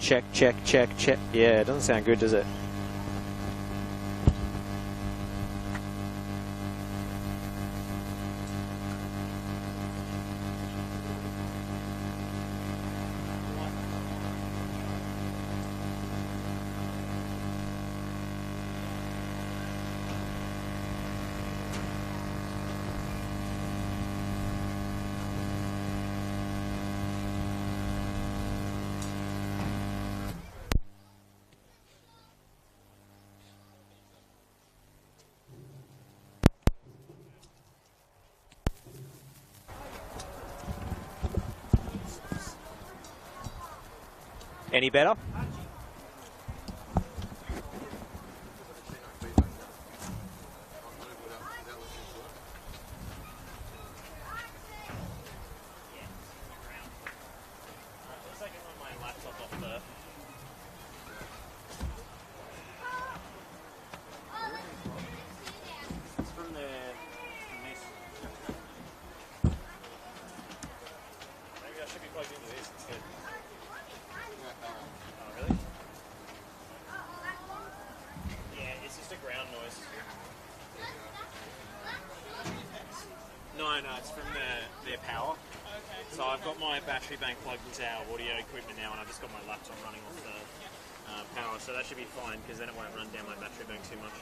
Check, check, check, check. Yeah, it doesn't sound good, does it? Any better? No, it's from their power. Okay. So I've got my battery bank plugged into our audio equipment now, and I've just got my laptop running off the power, so that should be fine because then it won't run down my battery bank too much.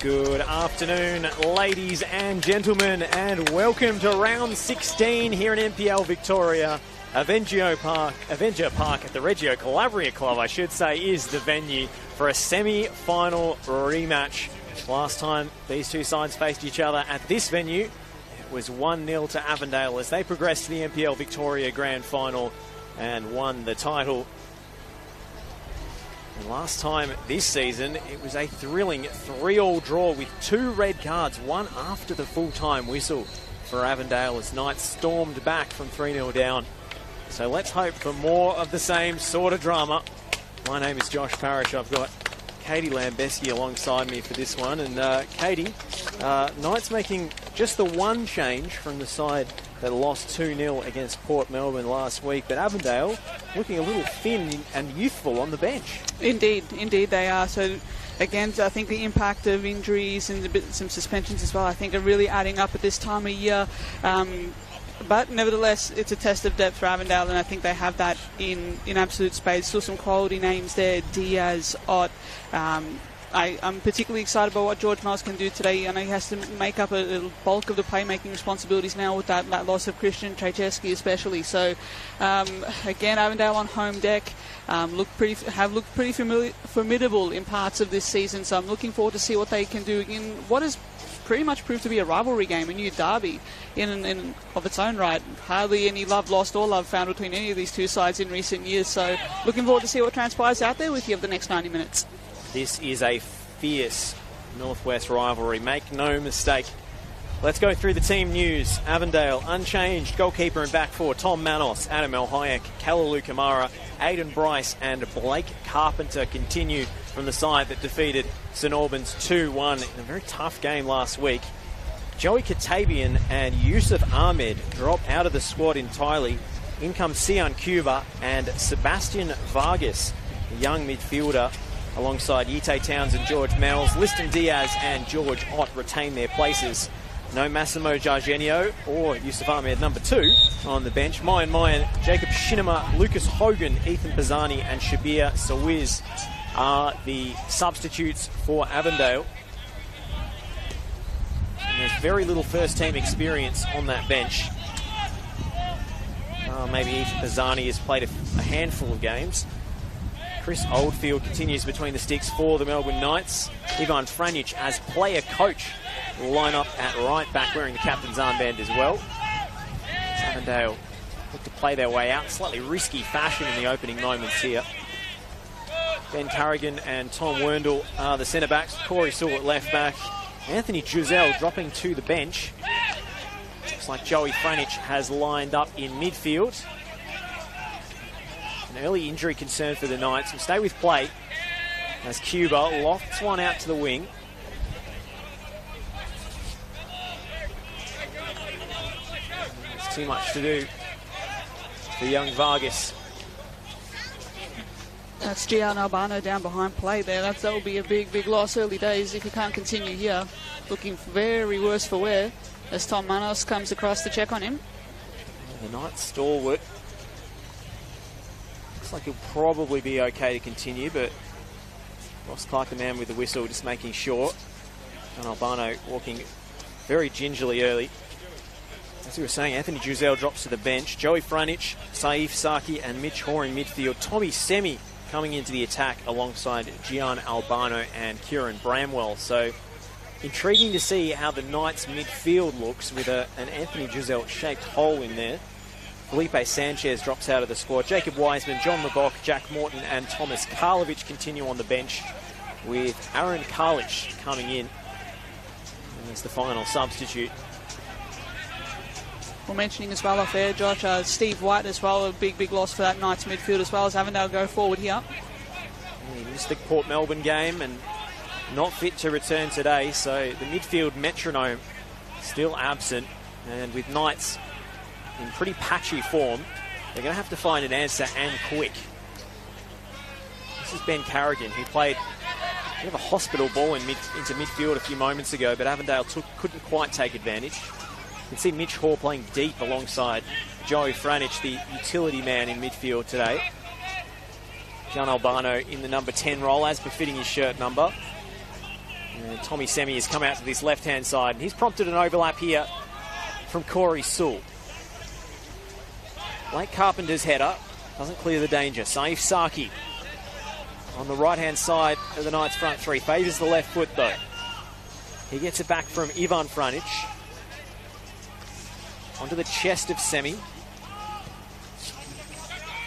Good afternoon, ladies and gentlemen, and welcome to round 16 here in NPL Victoria. Avenger Park at the Reggio Calabria Club, I should say, is the venue for a semi-final rematch. Last time these two sides faced each other at this venue, it was 1-0 to Avondale as they progressed to the NPL Victoria Grand Final and won the title. And last time this season, it was a thrilling 3-all draw with 2 red cards, one after the full-time whistle for Avondale as Knights stormed back from 3-0 down. So let's hope for more of the same sort of drama. My name is Josh Parrish. I've got Katie Lambeski alongside me for this one. And Katie, Knights making just the one change from the side that lost 2-0 against Port Melbourne last week. But Avondale looking a little thin and youthful on the bench. Indeed they are. So again, I think the impact of injuries and some suspensions as well, I think are really adding up at this time of year. But nevertheless, it's a test of depth for Avondale, and I think they have that in absolute spades. Still some quality names there, Diaz, Ott. I'm particularly excited about what George Miles can do today. I know he has to make up a bulk of the playmaking responsibilities now with that loss of Christian Trajewski especially. So, again, Avondale on home deck have looked pretty formidable in parts of this season. So I'm looking forward to see what they can do in what is pretty much proved to be a rivalry game, a new derby in of its own right. Hardly any love lost or love found between any of these two sides in recent years. So looking forward to see what transpires out there with you over the next 90 minutes. This is a fierce Northwest rivalry, make no mistake. Let's go through the team news. Avondale, unchanged. Goalkeeper and back four, Tom Manos, Adam Elhayek, Kalalu Kamara, Aidan Bryce and Blake Carpenter continue from the side that defeated St Albans 2-1 in a very tough game last week. Joey Katabian and Yusuf Ahmed drop out of the squad entirely. In comes Sian Cuba and Sebastian Vargas, a young midfielder, alongside Yite Towns and George Mells. Liston Diaz and George Ott retain their places. No Massimo Jargenio or Yusuf Ahmed, number 2, on the bench. Mayan, Jacob Shinema, Lucas Hogan, Ethan Pisani and Shabir Sawiz are the substitutes for Avondale. And there's very little first-team experience on that bench. Maybe Ethan Pisani has played a handful of games. Chris Oldfield continues between the sticks for the Melbourne Knights. Ivan Franjic as player coach will line up at right back wearing the captain's armband as well. Avondale look to play their way out. Slightly risky fashion in the opening moments here. Ben Carrigan and Tom Werndl are the centre-backs. Corey Sewell at left-back. Anthony Giselle dropping to the bench. Looks like Joey Franjic has lined up in midfield. An early injury concern for the Knights. Will stay with play as Cuba lofts one out to the wing. There's too much to do for young Vargas. That's Gian Albano down behind play there. That will be a big loss early days if he can't continue here. Looking very worse for wear as Tom Manos comes across to check on him. The Knights stalwart. Looks like he'll probably be okay to continue, but Ross Clark, the man with the whistle, just making sure. And Albano walking very gingerly early. As we were saying, Anthony Giselle drops to the bench. Joey Franjic, Saif Saki and Mitch Hoare in midfield. Tommy Semi coming into the attack alongside Gian Albano and Kieran Bramwell. So intriguing to see how the Knights midfield looks with an Anthony Giselle shaped hole in there. Felipe Sanchez drops out of the squad. Jacob Wiseman, John Lebock, Jack Morton and Thomas Karlovic continue on the bench, with Aaron Karlich coming in as the final substitute. We're mentioning as well off air, Josh, Steve White as well, a big loss for that Knights midfield as well as Avondale go forward here. He missed the Port Melbourne game and not fit to return today, so the midfield metronome still absent, and with Knights in pretty patchy form, they're going to have to find an answer and quick. This is Ben Carrigan, who played a bit of a hospital ball into midfield a few moments ago, but Avondale couldn't quite take advantage. You can see Mitch Hoare playing deep alongside Joey Franjic, the utility man in midfield today. Gian Albano in the number 10 role, as befitting his shirt number. And Tommy Semi has come out to this left-hand side, and he's prompted an overlap here from Corey Sewell. Blake Carpenter's header doesn't clear the danger. Saif Saki on the right-hand side of the Knights' front three. Favours the left foot, though. He gets it back from Ivan Franic. Onto the chest of Semi.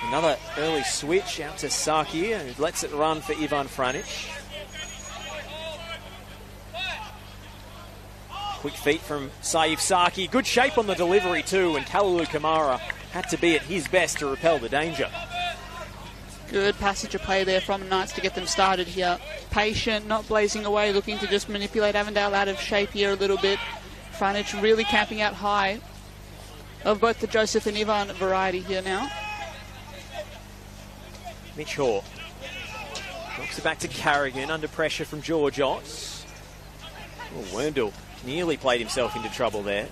Another early switch out to Saki, who lets it run for Ivan Franic. Quick feet from Saif Saki. Good shape on the delivery too, and Kalalu Kamara had to be at his best to repel the danger. Good passage of play there from Knights to get them started here. Patient, not blazing away, looking to just manipulate Avondale out of shape here a little bit. Franic really camping out high of both the Joseph and Ivan variety here now. Mitch Haw knocks it back to Carrigan under pressure from George Otts. Oh, Werndl nearly played himself into trouble there.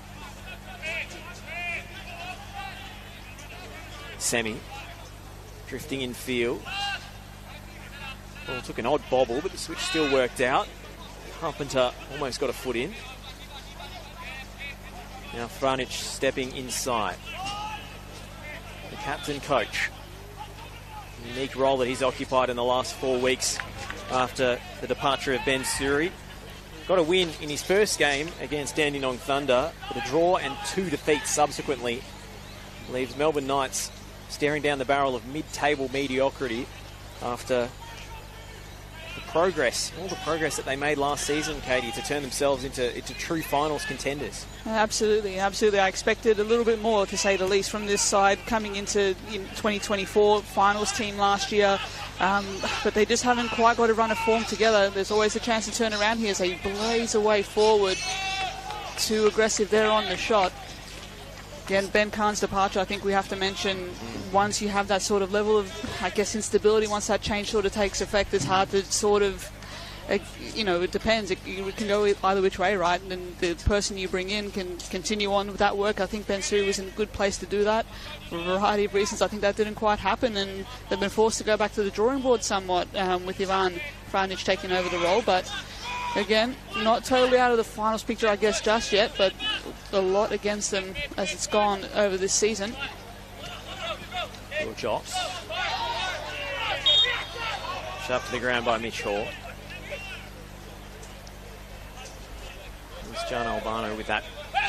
Semi drifting in field. Well, took an odd bobble, but the switch still worked out. Carpenter almost got a foot in. Now Franic stepping inside. The captain coach. Unique role that he's occupied in the last 4 weeks after the departure of Ben Suri. Got a win in his first game against Dandenong Thunder, but a draw and 2 defeats subsequently leaves Melbourne Knights staring down the barrel of mid-table mediocrity after all the progress that they made last season, Katie, to turn themselves into true finals contenders. Absolutely, absolutely. I expected a little bit more, to say the least, from this side coming into 2024 finals team last year. But they just haven't quite got a run of form together. There's always a chance to turn around here as they blaze away forward. Too aggressive there on the shot. Again, Ben Khan's departure, I think we have to mention, once you have that sort of level of, I guess, instability, once that change sort of takes effect, it's hard to sort of, it depends. It can go either which way, right? And the person you bring in can continue on with that work. I think Ben Suri was in a good place to do that. For a variety of reasons, I think that didn't quite happen, and they've been forced to go back to the drawing board somewhat with Ivan Franic taking over the role. But again, not totally out of the finals picture, I guess, just yet, but a lot against them as it's gone over this season. George Otts. Shoved to the ground by Mitch Haw. There's John Albano with that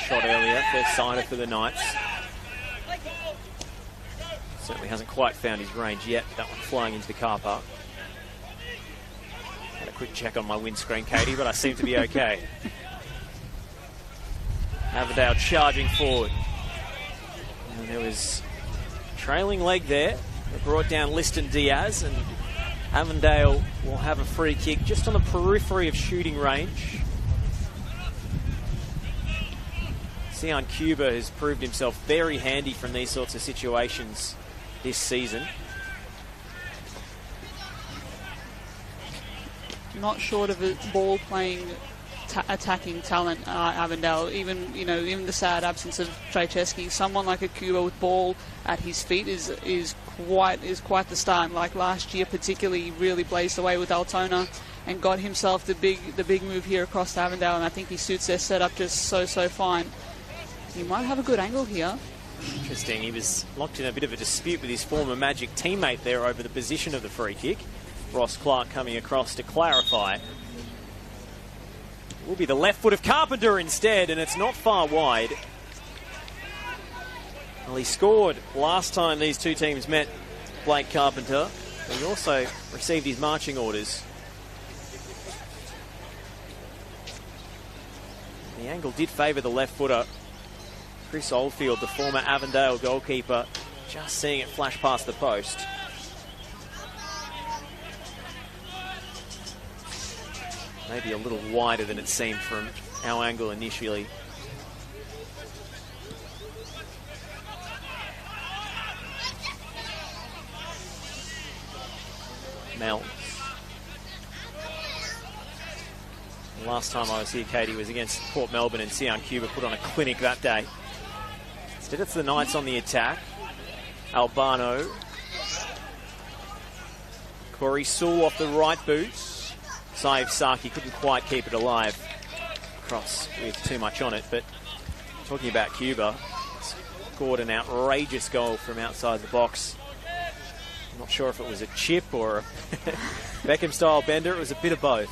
shot earlier, first signer for the Knights. Certainly hasn't quite found his range yet, that one flying into the car park. Had a quick check on my windscreen, Katie, but I seem to be okay. Avondale charging forward. And there was a trailing leg there that brought down Liston Diaz, and Avondale will have a free kick just on the periphery of shooting range. Sion Cuba has proved himself very handy from these sorts of situations this season. Not short of a ball playing attacking talent, Avondale. Even the sad absence of Trajewski, someone like a Cuba with ball at his feet is quite the start. Like last year, particularly, he really blazed away with Altona and got himself the big move here across to Avondale. And I think he suits their setup just so fine. He might have a good angle here. Interesting. He was locked in a bit of a dispute with his former Magic teammate there over the position of the free kick. Ross Clark coming across to clarify. It will be the left foot of Carpenter instead, and it's not far wide. Well, he scored last time these two teams met, Blake Carpenter. He also received his marching orders. The angle did favour the left footer. Chris Oldfield, the former Avondale goalkeeper, just seeing it flash past the post. Maybe a little wider than it seemed from our angle initially. Mel. Last time I was here, Katie, was against Port Melbourne, and Sion Cuba put on a clinic that day. Instead, it's the Knights on the attack. Albano. Corey Sewell off the right boot. Saif Saki couldn't quite keep it alive. Cross with too much on it, but talking about Cuba, scored an outrageous goal from outside the box. I'm not sure if it was a chip or a Beckham-style bender. It was a bit of both.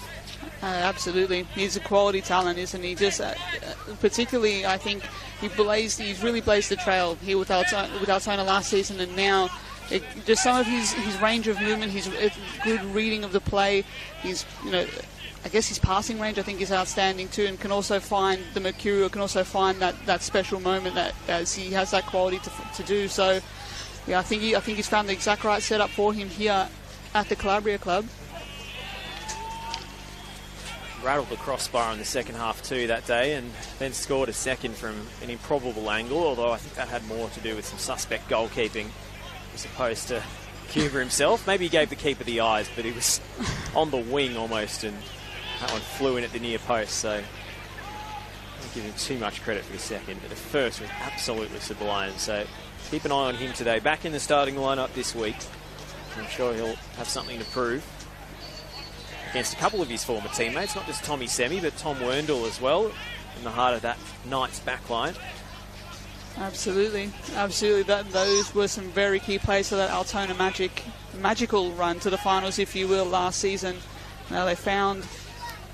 Absolutely. He's a quality talent, isn't he? Just particularly, I think he's really blazed the trail here with Altona last season, and now just some of his range of movement, his good reading of the play, I guess his passing range I think is outstanding too, and can also find the mercurial, can also find that special moment that as he has that quality to do. So yeah, I think he's found the exact right setup for him here at the Calabria club. Rattled the crossbar in the second half too that day, and then scored a second from an improbable angle, although I think that had more to do with some suspect goalkeeping as opposed to Cuba himself. Maybe he gave the keeper the eyes, but he was on the wing almost, and that one flew in at the near post, so I don't give him too much credit for the second, but the first was absolutely sublime. So keep an eye on him today. Back in the starting lineup this week. I'm sure he'll have something to prove against a couple of his former teammates, not just Tommy Semi, but Tom Werndl as well, in the heart of that Knights backline. Absolutely. Those were some very key plays for that Altona magical run to the finals, if you will, last season. Now they found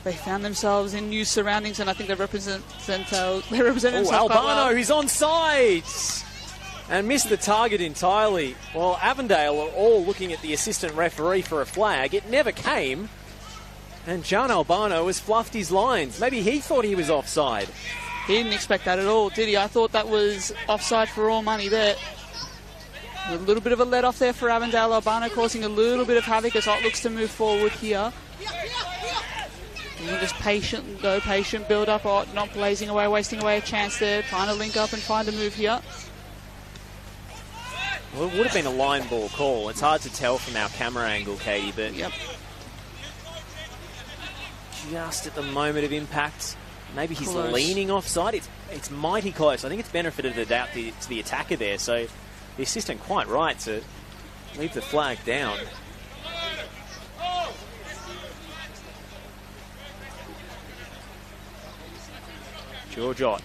themselves in new surroundings, and I think they represent themselves quite Albano, well. he's onside and missed the target entirely. Well, Avondale are all looking at the assistant referee for a flag. It never came, and John Albano has fluffed his lines. Maybe he thought he was offside. He didn't expect that at all, did he? I thought that was offside for all money there. A little bit of a let off there for Avondale. Albano causing a little bit of havoc as Ott looks to move forward here. And just patient build up. Ott not blazing away, wasting away a chance there, trying to link up and find a move here. Well, it would have been a line ball call. It's hard to tell from our camera angle, Katie, but yep. Just at the moment of impact, maybe he's close. Leaning offside. It's mighty close. I think it's benefited the doubt to the attacker there. So the assistant quite right to leave the flag down. George Ott.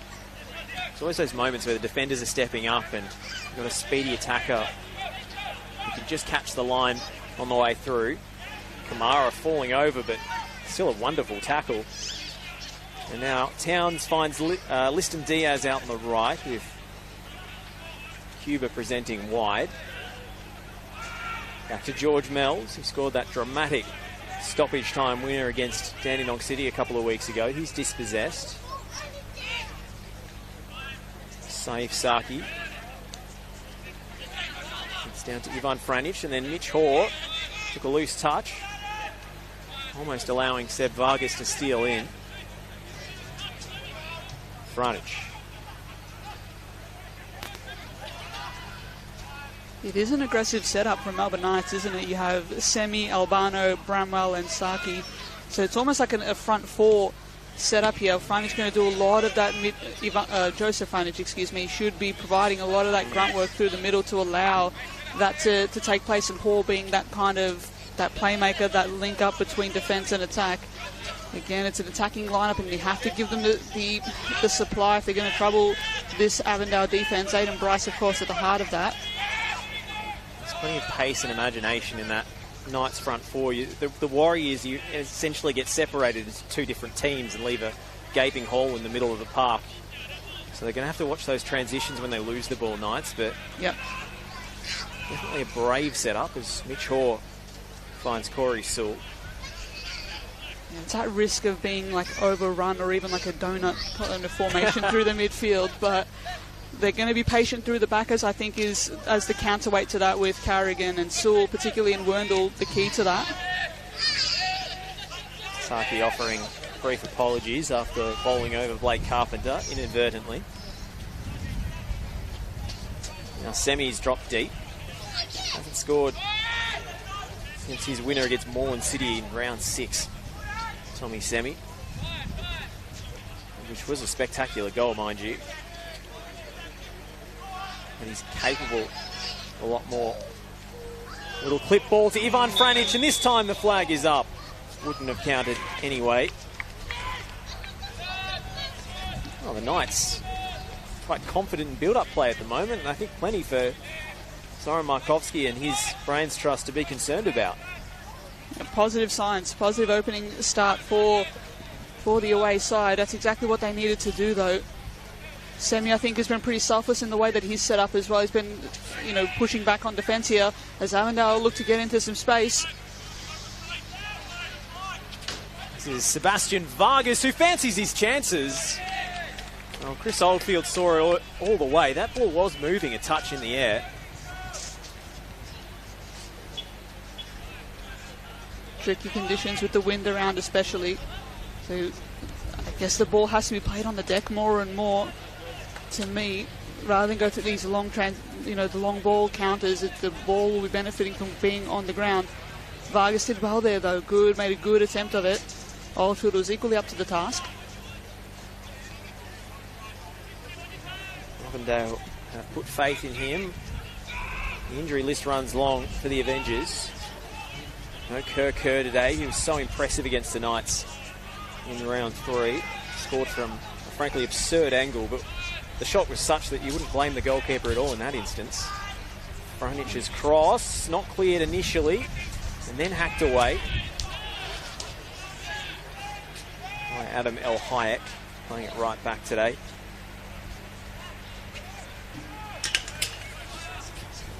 It's always those moments where the defenders are stepping up and you've got a speedy attacker who can just catch the line on the way through. Kamara falling over, but still a wonderful tackle. And now Towns finds Liston Diaz out on the right with Cuba presenting wide. Back to George Mells, who scored that dramatic stoppage time winner against Dandenong City a couple of weeks ago. He's dispossessed. Saif Saki. It's down to Ivan Franic, and then Mitch Hoare took a loose touch, almost allowing Seb Vargas to steal in. Franic. It is an aggressive setup from Melbourne Knights, isn't it? You have Semi, Albano, Bramwell and Saki. So it's almost like a front four setup here. Franic's going to do a lot of that. Joseph Franic, should be providing a lot of that grunt work through the middle to allow that to take place, and Hoare being that kind of that playmaker, that link up between defence and attack. Again, it's an attacking lineup, and you have to give them the supply if they're going to trouble this Avondale defence. Aiden Bryce, of course, at the heart of that. There's plenty of pace and imagination in that Knights front four. The Warriors, you essentially get separated into two different teams and leave a gaping hole in the middle of the park. So they're going to have to watch those transitions when they lose the ball, Knights. But yep, definitely a brave setup as Mitch Hoare finds Corey Sewell. It's at risk of being like overrun or even like a donut in a formation through the midfield, but they're going to be patient through the backers, I think, is as the counterweight to that with Carrigan and Sewell, particularly in Werndl, the key to that. Saki offering brief apologies after bowling over Blake Carpenter inadvertently. Now Semi's dropped deep. Hasn't scored since his winner against Moreland City in round 6. Tommy Semi, which was a spectacular goal, mind you. And he's capable a lot more. Little clip ball to Ivan Franic, and this time the flag is up. wouldn't have counted anyway. Well, the Knights quite confident in build-up play at the moment, and I think plenty for Soren Markovsky and his brains trust to be concerned about. Positive signs, positive opening start for the away side. That's exactly what they needed to do, though. Semi, I think, has been pretty selfless in the way that he's set up as well. He's been, pushing back on defence here as Avondale look to get into some space. This is Sebastian Vargas, who fancies his chances. Well, Chris Oldfield saw it all the way. That ball was moving a touch in the air. Tricky conditions with the wind around especially. So I guess the ball has to be played on the deck more and more, to me, rather than go through these long the long ball counters. The ball will be benefiting from being on the ground. Vargas did well there though, made a good attempt of it. Oldfield was equally up to the task. Avondale have put faith in him. The injury list runs long for the Avengers. No Kerr today. He was so impressive against the Knights in round 3. Scored from a frankly absurd angle, but the shot was such that you wouldn't blame the goalkeeper at all in that instance. Franich's cross, not cleared initially, and then hacked away by Adam El Hayek, playing it right back today.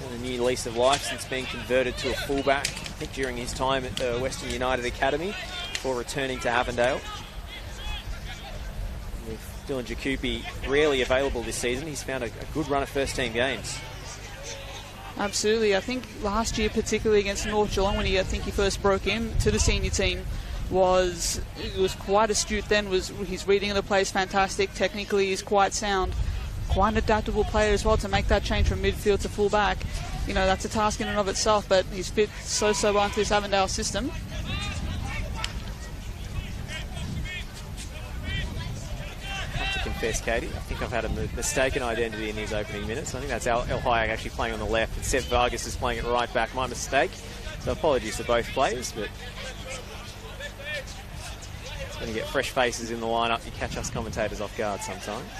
And a new lease of life since being converted to a fullback, I think during his time at the Western United Academy, before returning to Avondale. With Dylan Jacoupy rarely available this season, he's found a good run of first-team games. Absolutely. I think last year, particularly against North Geelong, when he first broke in to the senior team, was quite astute then. His reading of the play is fantastic. Technically, he's quite sound. Quite an adaptable player as well to make that change from midfield to fullback. That's a task in and of itself, but he's fit so well into this Avondale system. I have to confess, Katie, I think I've had a mistaken identity in these opening minutes. I think that's El Hayek actually playing on the left, and Seb Vargas is playing it right back. My mistake. So apologies to both players, but it's going to get fresh faces in the lineup. You catch us commentators off guard sometimes.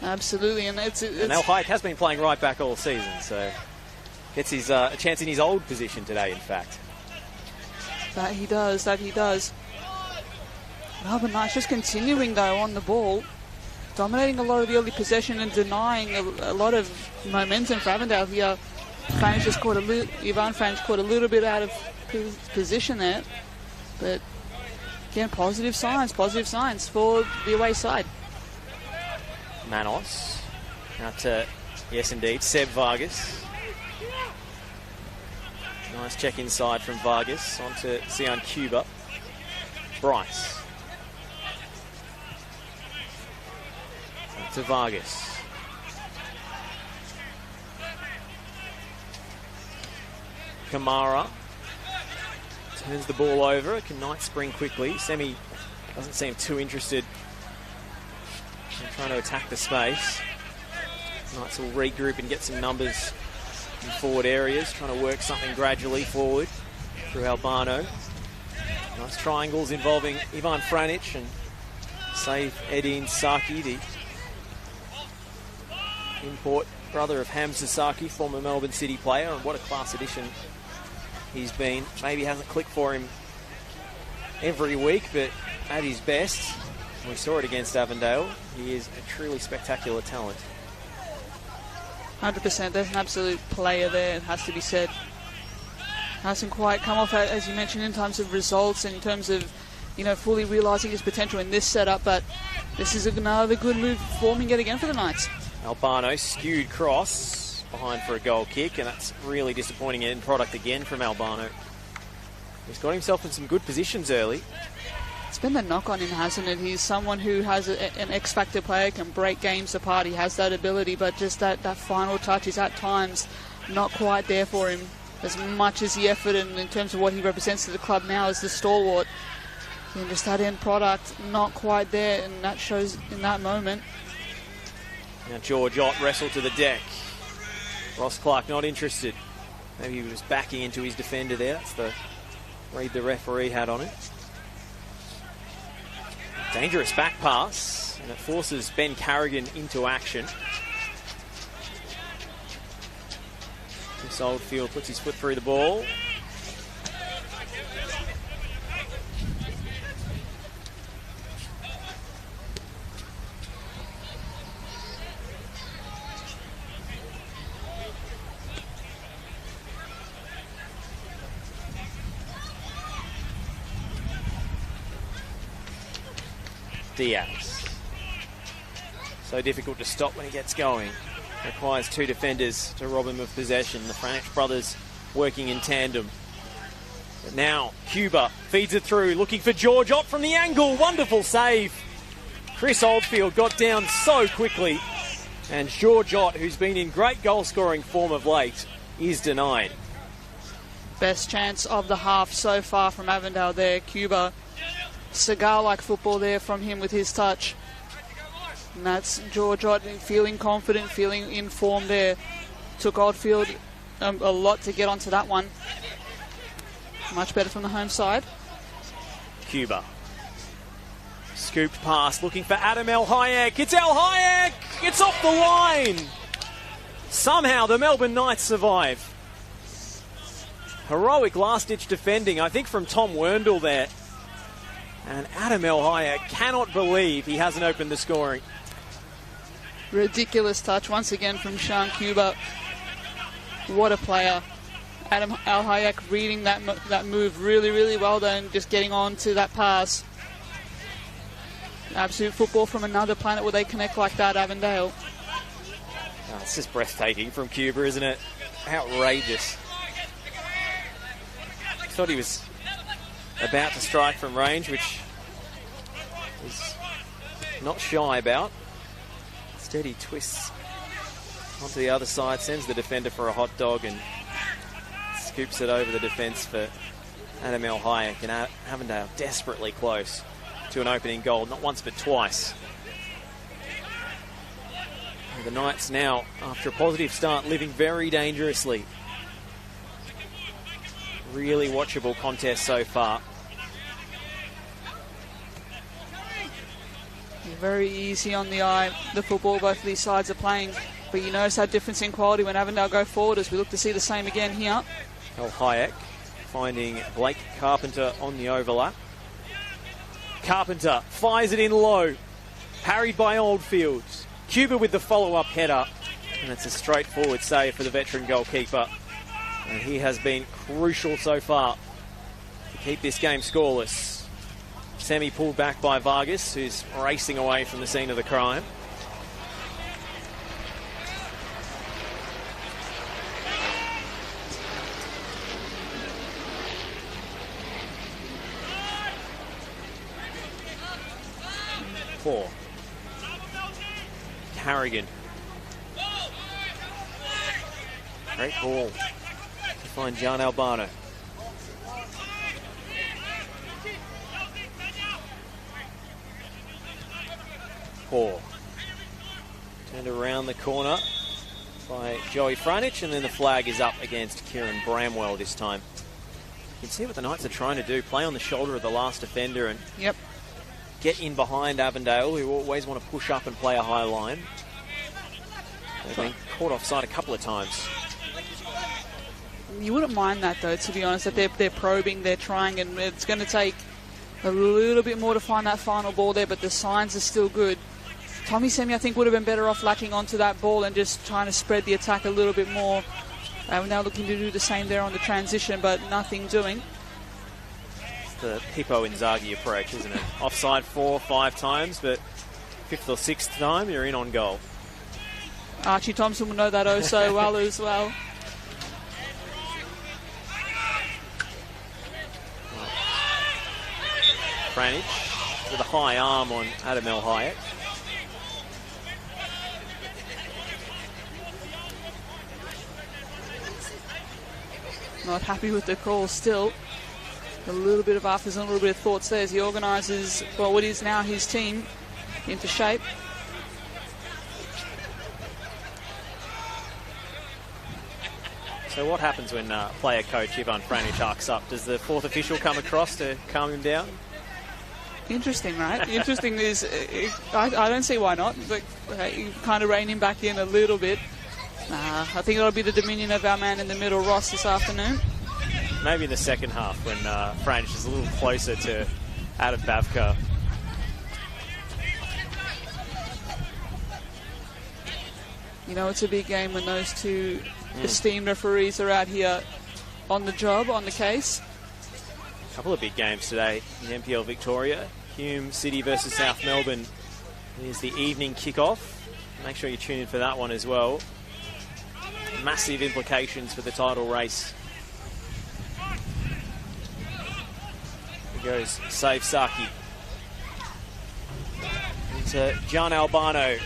Absolutely, and and El Hayek has been playing right back all season, so gets his a chance in his old position today, in fact. That he does. Melbourne Knights just continuing, though, on the ball, dominating a lot of the early possession and denying a lot of momentum for Avondale here. Ivan Franch caught a little bit out of position there, but again, positive signs for the away side. Manos. Out to, yes indeed, Seb Vargas. Nice check inside from Vargas. On to Sion Cuba. Bryce. Out to Vargas. Kamara. Turns the ball over. Can Knight spring quickly? Semi doesn't seem too interested in trying to attack the space. Knights will regroup and get some numbers in forward areas, trying to work something gradually forward through Albano. Nice triangles involving Ivan Franic and save Edin Saki, the import brother of Hamza Saki, former Melbourne City player, and what a class addition he's been. Maybe hasn't clicked for him every week, but at his best, we saw it against Avondale, he is a truly spectacular talent. 100%, there's an absolute player there, it has to be said. Hasn't quite come off, as you mentioned, in terms of results, in terms of, fully realising his potential in this setup, but this is another good move forming yet again for the Knights. Albano, skewed cross, behind for a goal kick, and that's really disappointing end product again from Albano. He's got himself in some good positions early. It's been the knock on him, hasn't it? He's someone who has an X-factor player, can break games apart. He has that ability, but just that final touch is at times not quite there for him. As much as the effort and in terms of what he represents to the club now as the stalwart, and just that end product not quite there, and that shows in that moment. Now George Ott wrestled to the deck. Ross Clark not interested. Maybe he was backing into his defender there. That's the read the referee hat on it. Dangerous back pass, and it forces Ben Carrigan into action. Chris Oldfield puts his foot through the ball. Diaz. So difficult to stop when he gets going. Requires two defenders to rob him of possession. The Franich brothers working in tandem. But now Cuba feeds it through, looking for George Ott from the angle. Wonderful save. Chris Oldfield got down so quickly. And George Ott, who's been in great goal-scoring form of late, is denied. Best chance of the half so far from Avondale there. Cuba. Cigar-like football there from him with his touch. And that's George Ott feeling confident, feeling in form there. Took Oldfield a lot to get onto that one. Much better from the home side. Cuba. Scooped pass, looking for Adam El Hayek. It's El Hayek! It's off the line! Somehow the Melbourne Knights survive. Heroic last-ditch defending, I think, from Tom Werndl there. And Adam El Hayek cannot believe he hasn't opened the scoring. Ridiculous touch once again from Sean Cuba. What a player. Adam El Hayek reading that move really, really well then, just getting on to that pass. Absolute football from another planet where they connect like that, Avondale. Oh, it's just breathtaking from Cuba, isn't it? Outrageous. I thought he was about to strike from range, which he's not shy about. Instead, he twists onto the other side, sends the defender for a hot dog, and scoops it over the defence for Adam El Hayek. And Avondale desperately close to an opening goal, not once but twice. And the Knights now, after a positive start, living very dangerously. Really watchable contest so far. Very easy on the eye, the football both of these sides are playing. But you notice that difference in quality when Avondale go forward, as we look to see the same again here. El Hayek finding Blake Carpenter on the overlap. Carpenter fires it in low. Parried by Oldfield. Cuba with the follow-up header. And it's a straightforward save for the veteran goalkeeper. And he has been crucial so far to keep this game scoreless. Semi pulled back by Vargas, who's racing away from the scene of the crime. Poor. Carrigan. Great ball to find John Albano. Poor. Turned around the corner by Joey Franich, and then the flag is up against Kieran Bramwell this time. You can see what the Knights are trying to do, play on the shoulder of the last defender and get in behind Avondale, who always want to push up and play a high line. They've been caught offside a couple of times. You wouldn't mind that, though, to be honest, that they're probing, they're trying, and it's going to take a little bit more to find that final ball there, but the signs are still good. Tommy Semi, I think, would have been better off latching onto that ball and just trying to spread the attack a little bit more. We're now looking to do the same there on the transition, but nothing doing. It's the Pippo Inzaghi approach, isn't it? Offside 4 or 5 times, but 5th or 6th time, you're in on goal. Archie Thompson will know that oh so well as well. Franich with a high arm on Adam El Hayek. Not happy with the call still. A little bit of afters and a little bit of thoughts there as he organises, well, what is now his team into shape. So what happens when player coach Ivan Franic arcs up? Does the fourth official come across to calm him down? Interesting, right? Interesting is, I don't see why not. But you kind of rein him back in a little bit. I think it'll be the dominion of our man in the middle, Ross, this afternoon. Maybe in the second half when Franic is a little closer to Adam Bavka. You know, it's a big game when those two esteemed referees are out here on the job, on the case. A couple of big games today in NPL Victoria. Hume City versus South Melbourne is the evening kickoff. Make sure you tune in for that one as well. Massive implications for the title race. Here goes Save Saki. Into John Albano.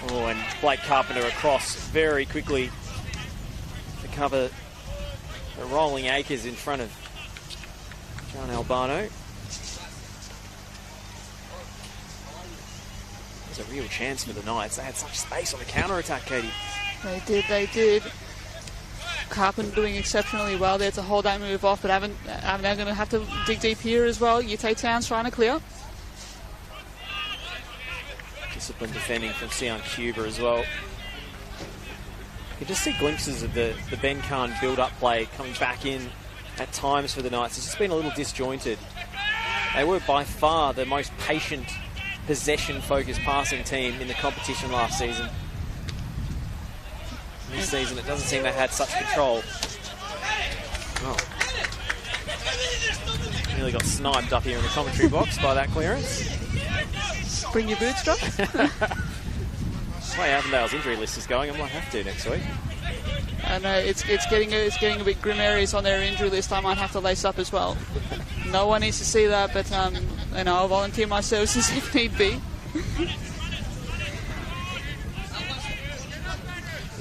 Oh, and Blake Carpenter across very quickly to cover the rolling acres in front of John Albano. There's a real chance for the Knights. They had such space on the counter-attack, Katie. They did. Carpenter doing exceptionally well there to hold that move off, but Avondale going to have to dig deep here as well. Utah Town's trying to clear. Disciplined defending from Sion Cuba as well. You can just see glimpses of the Ben Khan build-up play coming back in at times for the Knights. It's just been a little disjointed. They were by far the most patient, possession-focused passing team in the competition last season. This season, it doesn't seem they had such control. Oh. Nearly got sniped up here in the commentary box by that clearance. Bring your boots, Josh. The way Avondale's injury list is going, I might have to next week. I know it's getting a bit grim areas on their injury list. I might have to lace up as well. No one needs to see that, but I'll volunteer my services if need be.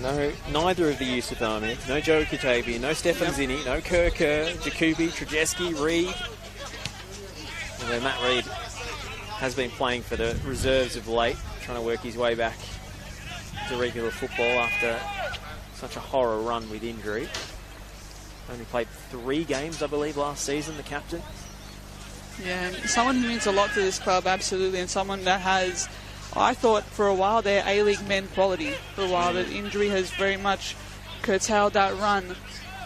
No, neither of the Yusuf Ahmed, no Joe Katabian, no Stefan Zinni, no Kerr, Jacoby, Trajeski, Reed. Although Matt Reed has been playing for the reserves of late, trying to work his way back to regular football after such a horror run with injury. Only played 3 games, I believe, last season, the captain. Yeah, and someone who means a lot to this club, absolutely, and someone that has, I thought for a while, their A-League men quality. For a while, that injury has very much curtailed that run.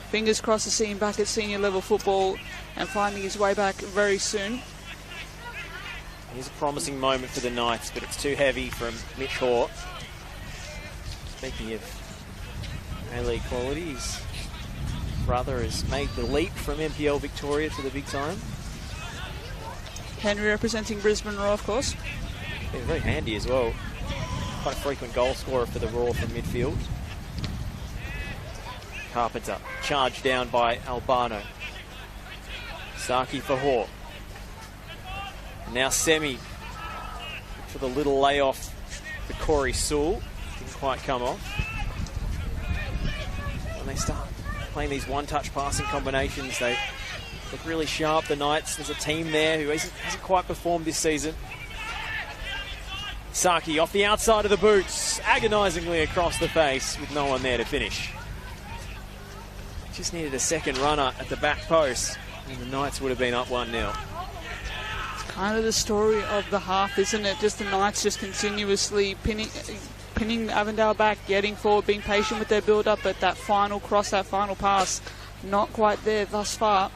Fingers crossed to see him back at senior level football and finding his way back very soon. Here's a promising moment for the Knights, but it's too heavy from Mitch Hoare. Speaking of A-League quality, his brother has made the leap from NPL Victoria to the big time. Henry representing Brisbane Roar, of course. Yeah, very handy as well. Quite a frequent goal scorer for the Roar from midfield. Carpenter, charged down by Albano. Saki for Hoare. Now Semi for the little layoff for Corey Sewell. Didn't quite come off. When they start playing these one-touch passing combinations, they look really sharp, the Knights. There's a team there who hasn't quite performed this season. Saki off the outside of the boots, agonisingly across the face with no one there to finish. Just needed a second runner at the back post, and the Knights would have been up 1-0. Kind of the story of the half, isn't it? Just the Knights just continuously pinning Avondale back, getting forward, being patient with their build-up, but that final cross, that final pass, not quite there thus far.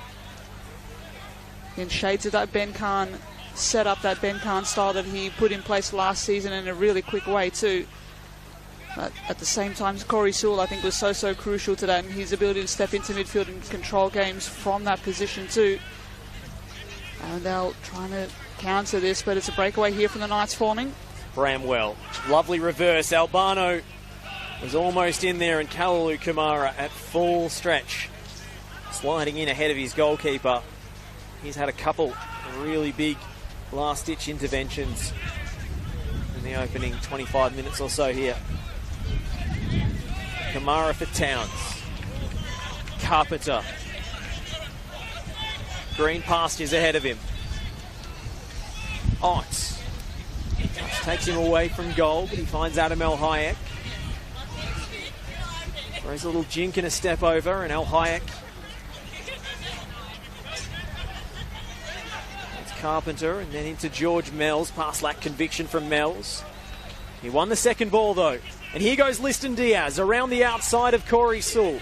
In shades of that Ben Khan set up, that Ben Khan style that he put in place last season in a really quick way too. But at the same time, Corey Sewell, I think, was so crucial to that, and his ability to step into midfield and control games from that position too. Avondale trying to counter this, but it's a breakaway here from the Knights forming. Bramwell, lovely reverse. Albano was almost in there, and Kalalu Kamara at full stretch, sliding in ahead of his goalkeeper. He's had a couple of really big last-ditch interventions in the opening 25 minutes or so here. Kamara for Towns. Carpenter. Green pastures ahead of him. Ott. Takes him away from goal, but he finds Adam El Hayek. Throws a little jink and a step over, and Al Hayek. It's Carpenter, and then into George Mells. Pass lack conviction from Mells. He won the second ball, though. And here goes Liston Diaz around the outside of Corey Sewell.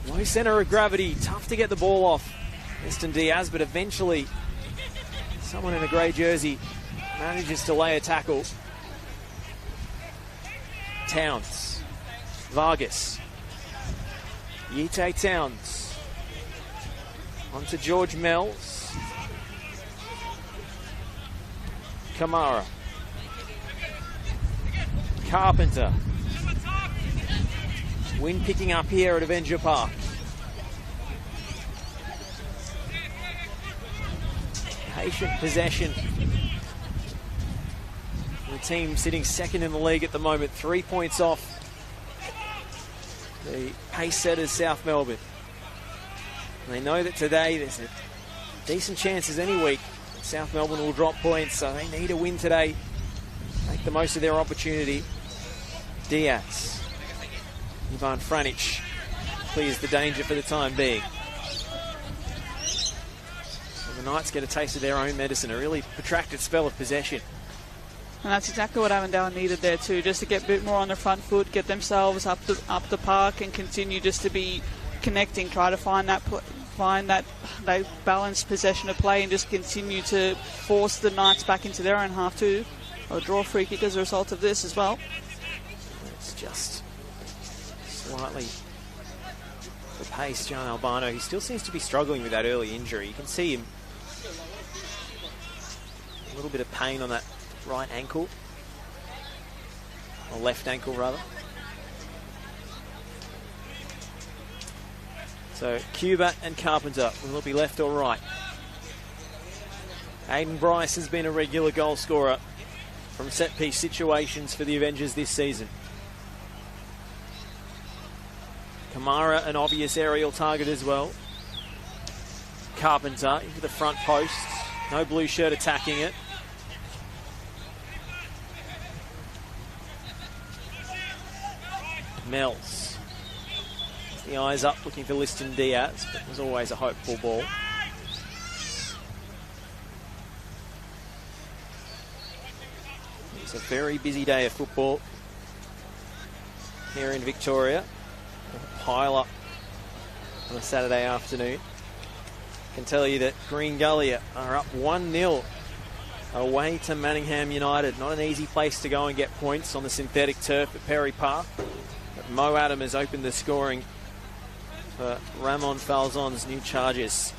Low centre of gravity, tough to get the ball off Liston Diaz, but eventually someone in a grey jersey manages to lay a tackle. Towns, Vargas, Yite Towns, onto George Mells, Kamara, Carpenter. Wind picking up here at Avenger Park. Patient possession. The team sitting second in the league at the moment, 3 points off the pace setters South Melbourne. And they know that today there's a decent chance as any week that South Melbourne will drop points, so they need a win today. Make the most of their opportunity. Diaz. Ivan Franic clears the danger for the time being. And the Knights get a taste of their own medicine, a really protracted spell of possession. And that's exactly what Avondale needed there too, just to get a bit more on the front foot, get themselves up the park and continue just to be connecting, try to find that balanced possession of play and just continue to force the Knights back into their own half too. Or draw free kick as a result of this as well. It's just slightly the pace. John Albano, he still seems to be struggling with that early injury. You can see him a little bit of pain on that right ankle, or left ankle rather. So Cuba and Carpenter, will it be left or right? Aidan Bryce has been a regular goal scorer from set piece situations for the Avengers this season. Kamara, an obvious aerial target as well. Carpenter into the front post. No blue shirt attacking it. Mells. The eyes up looking for Liston Diaz, but there's always a hopeful ball. It's a very busy day of football here in Victoria. A pile up on a Saturday afternoon. I can tell you that Green Gully are up 1-0 away to Manningham United. Not an easy place to go and get points on the synthetic turf at Perry Park. But Mo Adam has opened the scoring for Ramon Falzon's New Chargers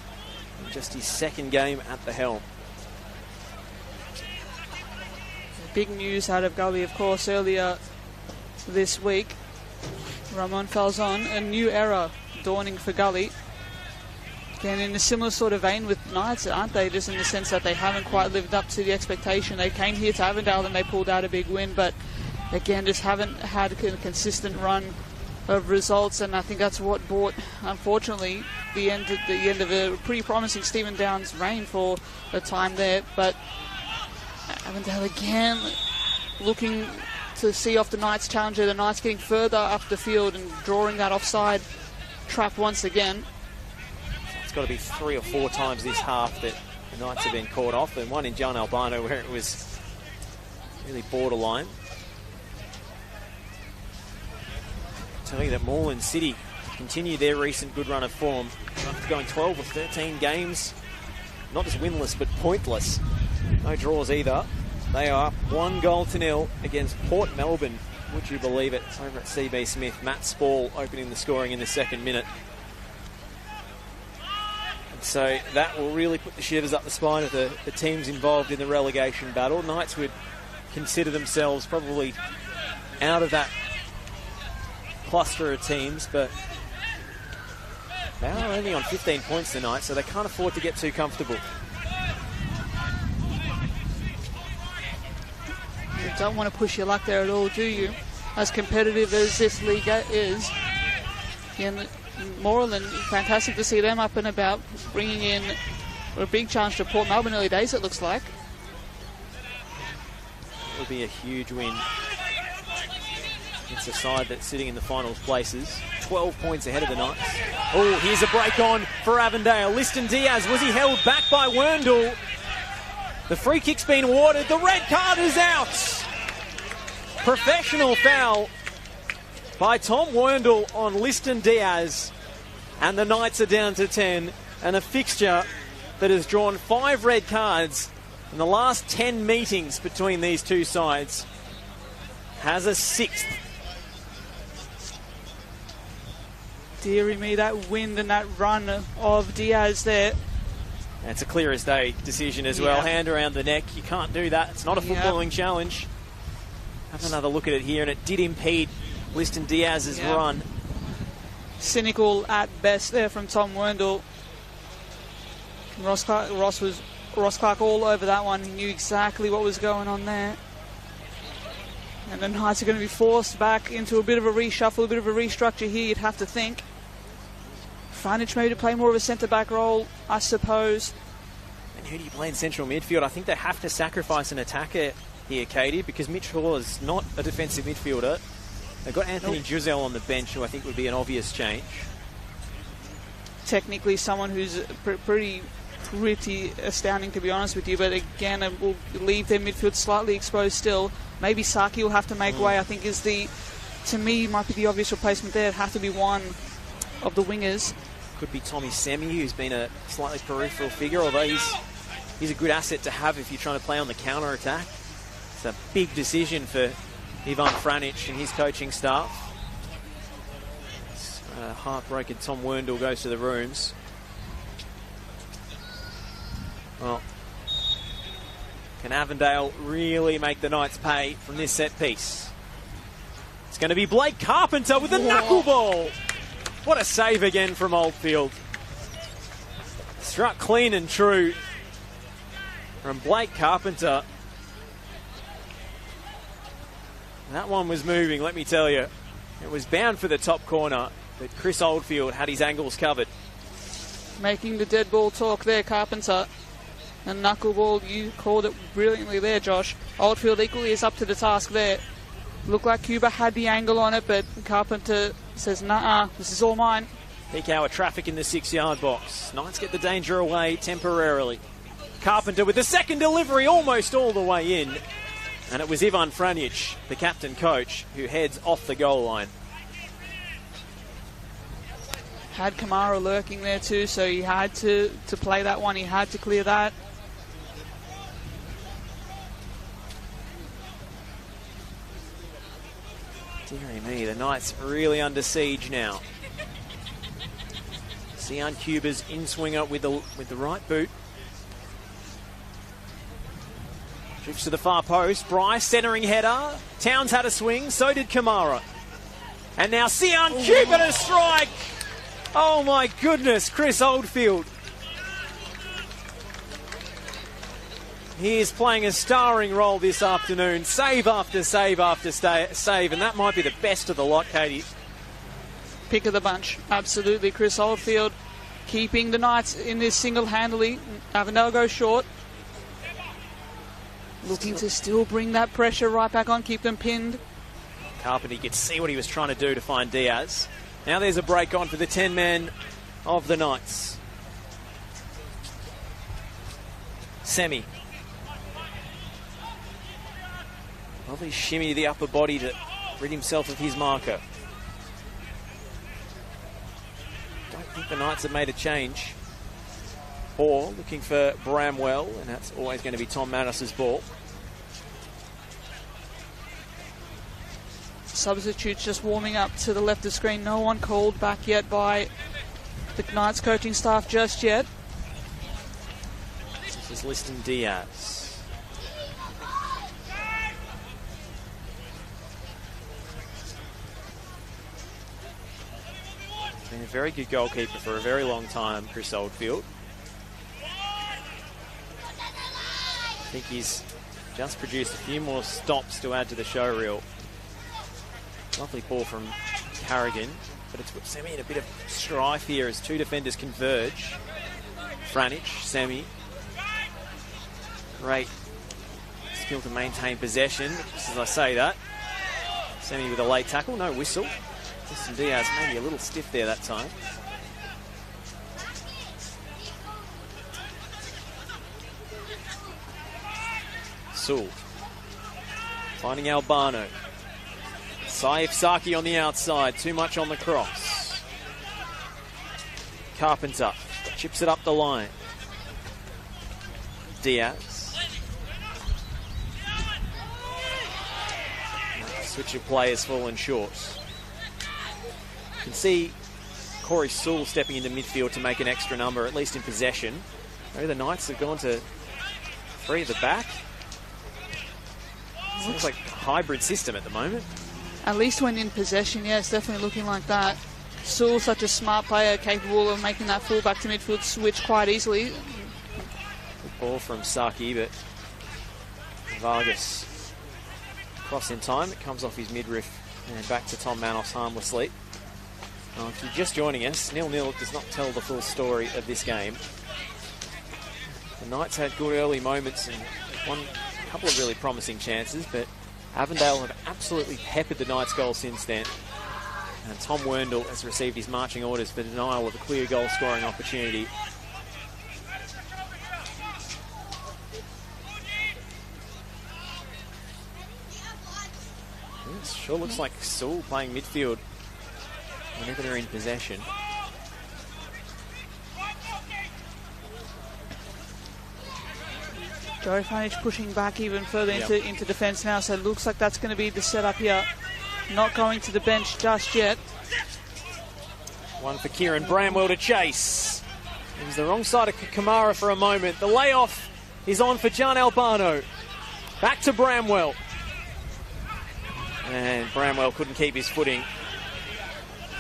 in just his second game at the helm. Big news out of Gully, of course, earlier this week. Ramon Falzon, a new era dawning for Gully. Again, in a similar sort of vein with Knights, aren't they? Just in the sense that they haven't quite lived up to the expectation. They came here to Avondale and they pulled out a big win, but again, just haven't had a consistent run of results, and I think that's what brought, unfortunately, the end of a pretty promising Stephen Downs' reign for a time there. But Avondale again looking to see off the Knights challenger, the Knights getting further up the field and drawing that offside trap once again. It's got to be 3 or 4 times this half that the Knights have been caught off, and one in John Albano where it was really borderline. I'll tell you that Moreland City continue their recent good run of form. After going 12 or 13 games, not just winless but pointless. No draws either. They are up 1-0 against Port Melbourne. Would you believe it? It's over at CB Smith. Matt Spall opening the scoring in the second minute. And so that will really put the shivers up the spine of the teams involved in the relegation battle. Knights would consider themselves probably out of that cluster of teams, but they are only on 15 points tonight, so they can't afford to get too comfortable. You don't want to push your luck there at all, do you? As competitive as this league is, again, Moreland, fantastic to see them up and about, bringing in a big challenge to Port Melbourne early days, it looks like. It would be a huge win It's a side that's sitting in the finals places, 12 points ahead of the Knights. Oh, here's a break on for Avondale. Liston Diaz, was he held back by Werndl? The free kick's been awarded. The red card is out. Professional foul by Tom Werndl on Liston Diaz. And the Knights are down to 10. And a fixture that has drawn 5 red cards in the last 10 meetings between these two sides has a 6th. Deary me, that wind and that run of Diaz there. That's a clear as day decision as well. Hand around the neck. You can't do that. It's not a footballing challenge. Have another look at it here, and it did impede Liston Diaz's run. Cynical at best there from Tom Werndl. Ross Clark all over that one. He knew exactly what was going on there. And the Knights are going to be forced back into a bit of a reshuffle, a bit of a restructure here, you'd have to think. Franich maybe to play more of a centre-back role, I suppose. And who do you play in central midfield? I think they have to sacrifice an attacker here, Katie, because Mitch Hall is not a defensive midfielder. They've got Anthony Giselle on the bench, who I think would be an obvious change. Technically someone who's pretty astounding, to be honest with you, but again, it will leave their midfield slightly exposed still. Maybe Saki will have to make way, I think is to me, might be the obvious replacement there. It'd have to be one of the wingers. Could be Tommy Semi, who's been a slightly peripheral figure, although he's a good asset to have if you're trying to play on the counter-attack. It's a big decision for Ivan Franich and his coaching staff. Heartbroken Tom Werndl goes to the rooms. Well, can Avondale really make the Knights pay from this set piece? It's going to be Blake Carpenter with a knuckleball. What a save again from Oldfield. Struck clean and true from Blake Carpenter. That one was moving, let me tell you. It was bound for the top corner, but Chris Oldfield had his angles covered. Making the dead ball talk there, Carpenter. And knuckleball, you called it brilliantly there, Josh. Oldfield equally is up to the task there. Looked like Cuba had the angle on it, but Carpenter says, nah, this is all mine. Peak hour traffic in the 6-yard box. Knights get the danger away temporarily. Carpenter with the second delivery almost all the way in. And it was Ivan Franich, the captain coach, who heads off the goal line. Had Kamara lurking there too, so he had to play that one. He had to clear that. Deary me, the Knights really under siege now. Sian Cuba's in-swinger with the right boot. Drifts to the far post. Bryce centering header. Towns had a swing, so did Kamara. And now Sian Cuba to strike. Oh my goodness, Chris Oldfield. He is playing a starring role this afternoon. Save after save after save, and that might be the best of the lot, Katie. Pick of the bunch, absolutely. Chris Oldfield keeping the Knights in this single-handedly. Avondale goes short. Looking to still bring that pressure right back on, keep them pinned. Carpenter could see what he was trying to do to find Diaz. Now there's a break on for the 10-man of the Knights. Semi. Lovely shimmy to the upper body to rid himself of his marker. Don't think the Knights have made a change. Or looking for Bramwell, and that's always going to be Tom Manus's ball. Substitutes just warming up to the left of screen. No one called back yet by the Knights coaching staff just yet. This is Liston Diaz. Been a very good goalkeeper for a very long time, Chris Oldfield. I think he's just produced a few more stops to add to the show reel. Lovely ball from Carrigan, but it's put Semi in a bit of strife here as two defenders converge. Franich, Semi. Great skill to maintain possession, just as I say that. Semi with a late tackle, no whistle. Justin Diaz maybe a little stiff there that time. Sewell finding Albano. Saif Saki on the outside, too much on the cross. Carpenter chips it up the line. Diaz. Switch of players fallen short. You can see Corey Sewell stepping into midfield to make an extra number, at least in possession. Maybe the Knights have gone to 3 at the back. Looks like a hybrid system at the moment. At least when in possession, yeah, it's definitely looking like that. Sewell, such a smart player, capable of making that full-back to midfield switch quite easily. Good ball from Saki, but Vargas cross in time. It comes off his midriff and back to Tom Manos harmlessly. If you're just joining us, 0-0 does not tell the full story of this game. The Knights had good early moments and a couple of really promising chances, but Avondale have absolutely peppered the Knights' goal since then. And Tom Werndl has received his marching orders for denial of a clear goal-scoring opportunity. It sure looks like Sewell playing midfield whenever they're in possession. Joey Franich pushing back even further into defence now, so it looks like that's going to be the setup here. Not going to the bench just yet. One for Kieran Bramwell to chase. He was the wrong side of Kamara for a moment. The layoff is on for John Albano. Back to Bramwell. And Bramwell couldn't keep his footing.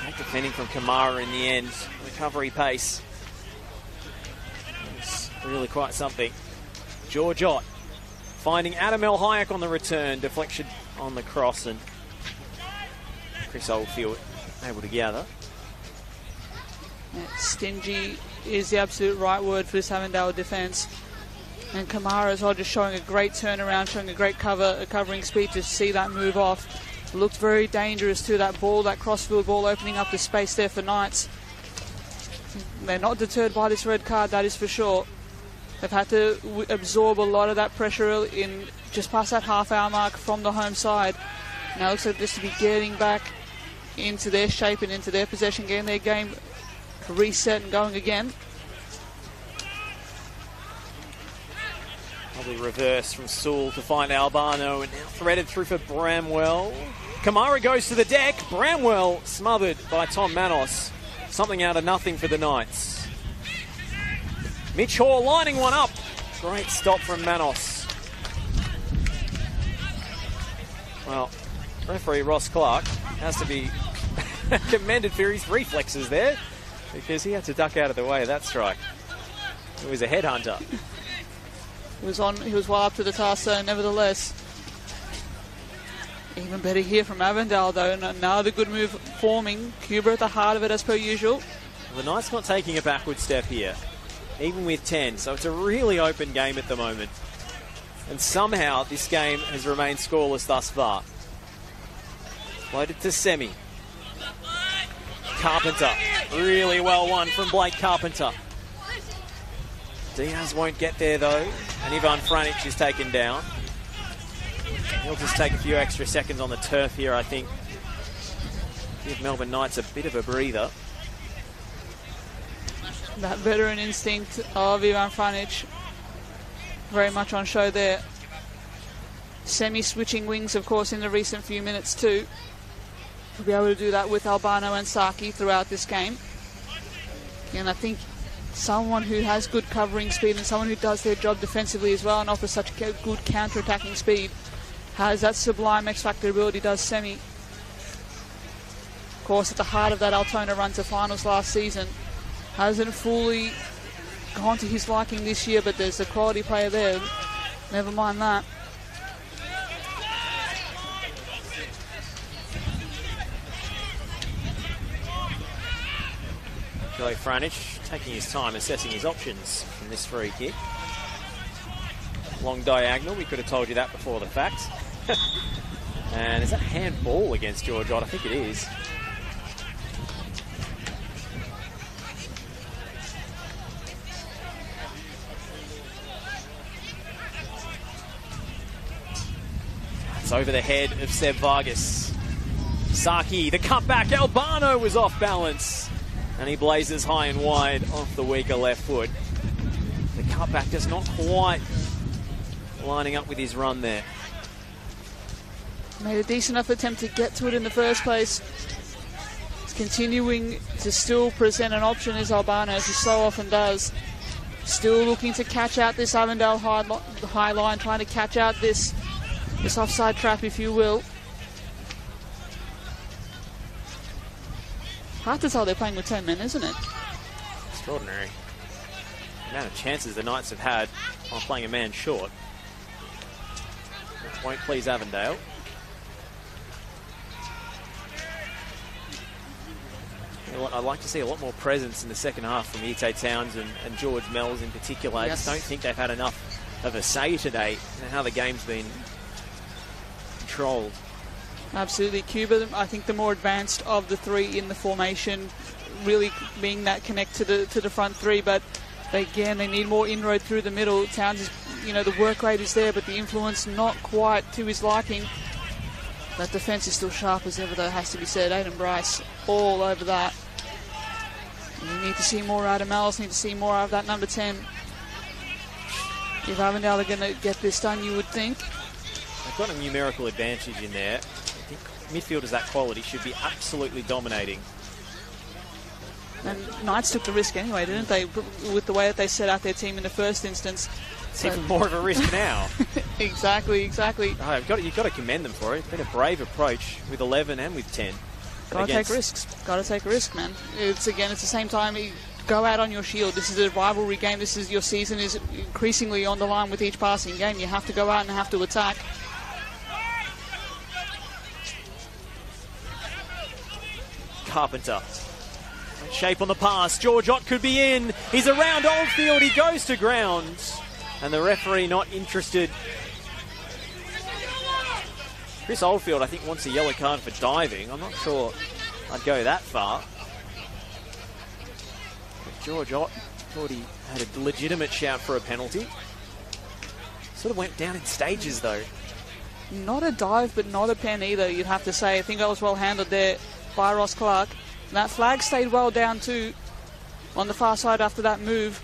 Great defending from Kamara in the end. Recovery pace. It's really quite something. George Ott finding Adam El Hayek on the return. Deflection on the cross, and Chris Oldfield able to gather. Yeah, stingy is the absolute right word for this Avondale defence. And Kamara as well, just showing a great turnaround, showing a great covering speed to see that move off. Looked very dangerous to that ball, that crossfield ball, opening up the space there for Knights. They're not deterred by this red card, that is for sure. They've had to absorb a lot of that pressure in just past that half-hour mark from the home side. Now it looks like this to be getting back into their shape and into their possession, getting their game reset and going again. Probably reverse from Sewell to find Albano, and now threaded through for Bramwell. Kamara goes to the deck. Bramwell smothered by Tom Manos. Something out of nothing for the Knights. Mitch Hall lining one up. Great stop from Manos. Well, referee Ross Clark has to be commended for his reflexes there, because he had to duck out of the way of that strike. It was a headhunter. He was well up to the task, so nevertheless. Even better here from Avondale, though. Another good move forming. Cuba at the heart of it, as per usual. The Knights not taking a backward step here, even with 10. So it's a really open game at the moment. And somehow this game has remained scoreless thus far. Floated to Semi. Carpenter. Really well won from Blake Carpenter. Diaz won't get there though. And Ivan Franic is taken down. He'll just take a few extra seconds on the turf here, I think. Give Melbourne Knights a bit of a breather. That veteran instinct of Ivan Franic very much on show there. Semi-switching wings, of course, in the recent few minutes too. He'll be able to do that with Albano and Saki throughout this game. And I think someone who has good covering speed and someone who does their job defensively as well and offers such good counter-attacking speed has that sublime X-Factor ability, does Semi. Of course, at the heart of that Altona run to finals last season. Hasn't fully gone to his liking this year, but there's a quality player there. Never mind that. Joey Franich taking his time, assessing his options from this free kick. Long diagonal, we could have told you that before the fact. And is that handball against George Ott? I think it is. It's over the head of Seb Vargas. Saki, the cutback. Albano was off balance. And he blazes high and wide off the weaker left foot. The cutback just not quite lining up with his run there. Made a decent enough attempt to get to it in the first place. He's continuing to still present an option as Albano, as he so often does. Still looking to catch out this Avondale high line, trying to catch out this offside trap, if you will. Hard to tell they're playing with 10 men, isn't it? Extraordinary. The amount of chances the Knights have had on playing a man short. Which won't please Avondale. I'd like to see a lot more presence in the second half from Ite Towns and George Mells in particular. Yes. I just don't think they've had enough of a say today in how the game's been controlled. Absolutely. Cuba, I think the more advanced of the three in the formation, really being that connect to the front three, but again, they need more inroad through the middle. Towns is, the work rate is there, but the influence not quite to his liking. That defence is still sharp as ever, though, has to be said. Aiden Bryce all over that. You need to see more out of Mells, need to see more out of that number 10. If Avondale are going to get this done, you would think. They've got a numerical advantage in there. I think midfielders that quality should be absolutely dominating. And Knights took the risk anyway, didn't they? With the way that they set out their team in the first instance. It's even more of a risk now. Exactly. Oh, you've got to commend them for it. It's been a brave approach with 11 and with 10. Got to take risks. Got to take a risk, man. It's the same time. Go out on your shield. This is a rivalry game. This is your season is increasingly on the line with each passing game. You have to go out and have to attack. Carpenter. Shape on the pass. George Ott could be in. He's around Oldfield. He goes to ground. And the referee not interested. Chris Oldfield, I think, wants a yellow card for diving. I'm not sure I'd go that far. But George Ott thought he had a legitimate shout for a penalty. Sort of went down in stages, though. Not a dive, but not a pen either, you'd have to say. I think that was well handled there by Ross Clark. And that flag stayed well down too on the far side after that move.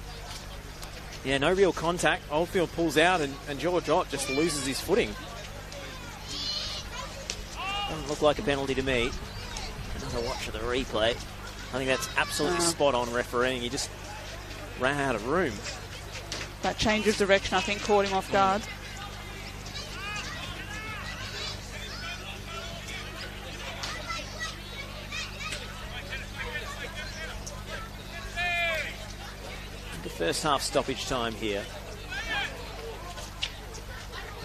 Yeah, no real contact. Oldfield pulls out and George Ott just loses his footing. Doesn't look like a penalty to me. Another watch of the replay. I think that's absolutely spot on refereeing. He just ran out of room. That change of direction, I think, caught him off guard. First half stoppage time here.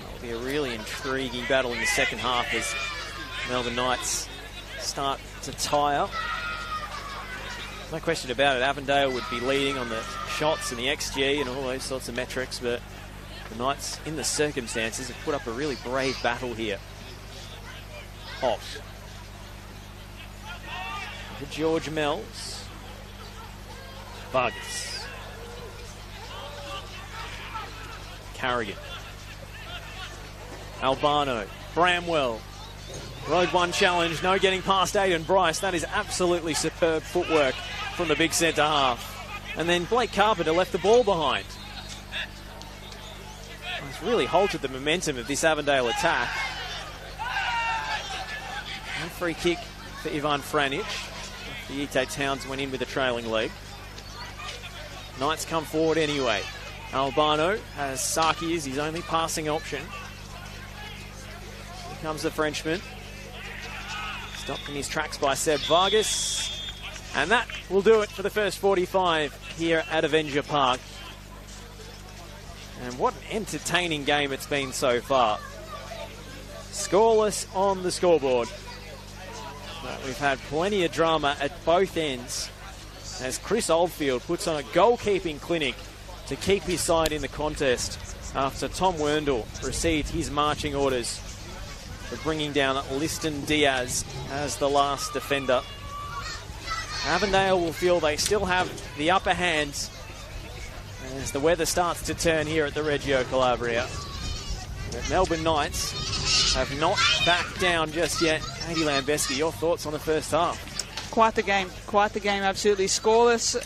It'll be a really intriguing battle in the second half as Melbourne Knights start to tire. No question about it, Avondale would be leading on the shots and the XG and all those sorts of metrics, but the Knights, in the circumstances, have put up a really brave battle here. Hot. For George Mells. Vargas. Carrigan. Albano. Bramwell. Road 1 challenge. No getting past Aiden Bryce. That is absolutely superb footwork from the big centre half. And then Blake Carpenter left the ball behind. It's really halted the momentum of this Avondale attack. And free kick for Ivan Franic. The Ite Towns went in with a trailing leg. Knights come forward anyway. Albano has Saki as his only passing option. Here comes the Frenchman. Stopped in his tracks by Seb Vargas. And that will do it for the first 45 here at Avenger Park. And what an entertaining game it's been so far. Scoreless on the scoreboard. But we've had plenty of drama at both ends as Chris Oldfield puts on a goalkeeping clinic to keep his side in the contest after Tom Werndl received his marching orders of bringing down Liston Diaz as the last defender. Avondale will feel they still have the upper hand as the weather starts to turn here at the Reggio Calabria. But Melbourne Knights have not backed down just yet. Katie Lambeski, your thoughts on the first half? Quite the game, absolutely scoreless,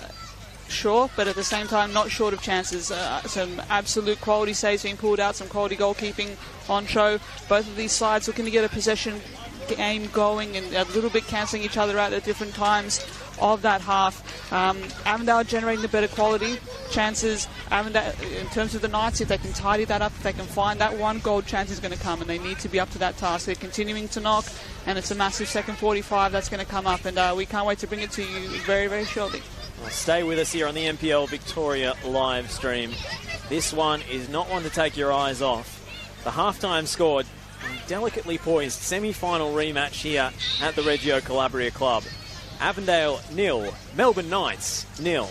sure, but at the same time not short of chances. Some absolute quality saves being pulled out, some quality goalkeeping on show. Both of these sides looking to get a possession game going and a little bit cancelling each other out at different times of that half. Avondale generating the better quality chances. Avondale, in terms of the Knights, if they can tidy that up, if they can find that one goal, chance is going to come, and they need to be up to that task. They're continuing to knock, and it's a massive second 45 that's going to come up, and we can't wait to bring it to you very, very shortly. Well, stay with us here on the NPL Victoria live stream. This one is not one to take your eyes off. The halftime scored a delicately poised semi-final rematch here at the Reggio Calabria Club. Avondale 0, Melbourne Knights 0.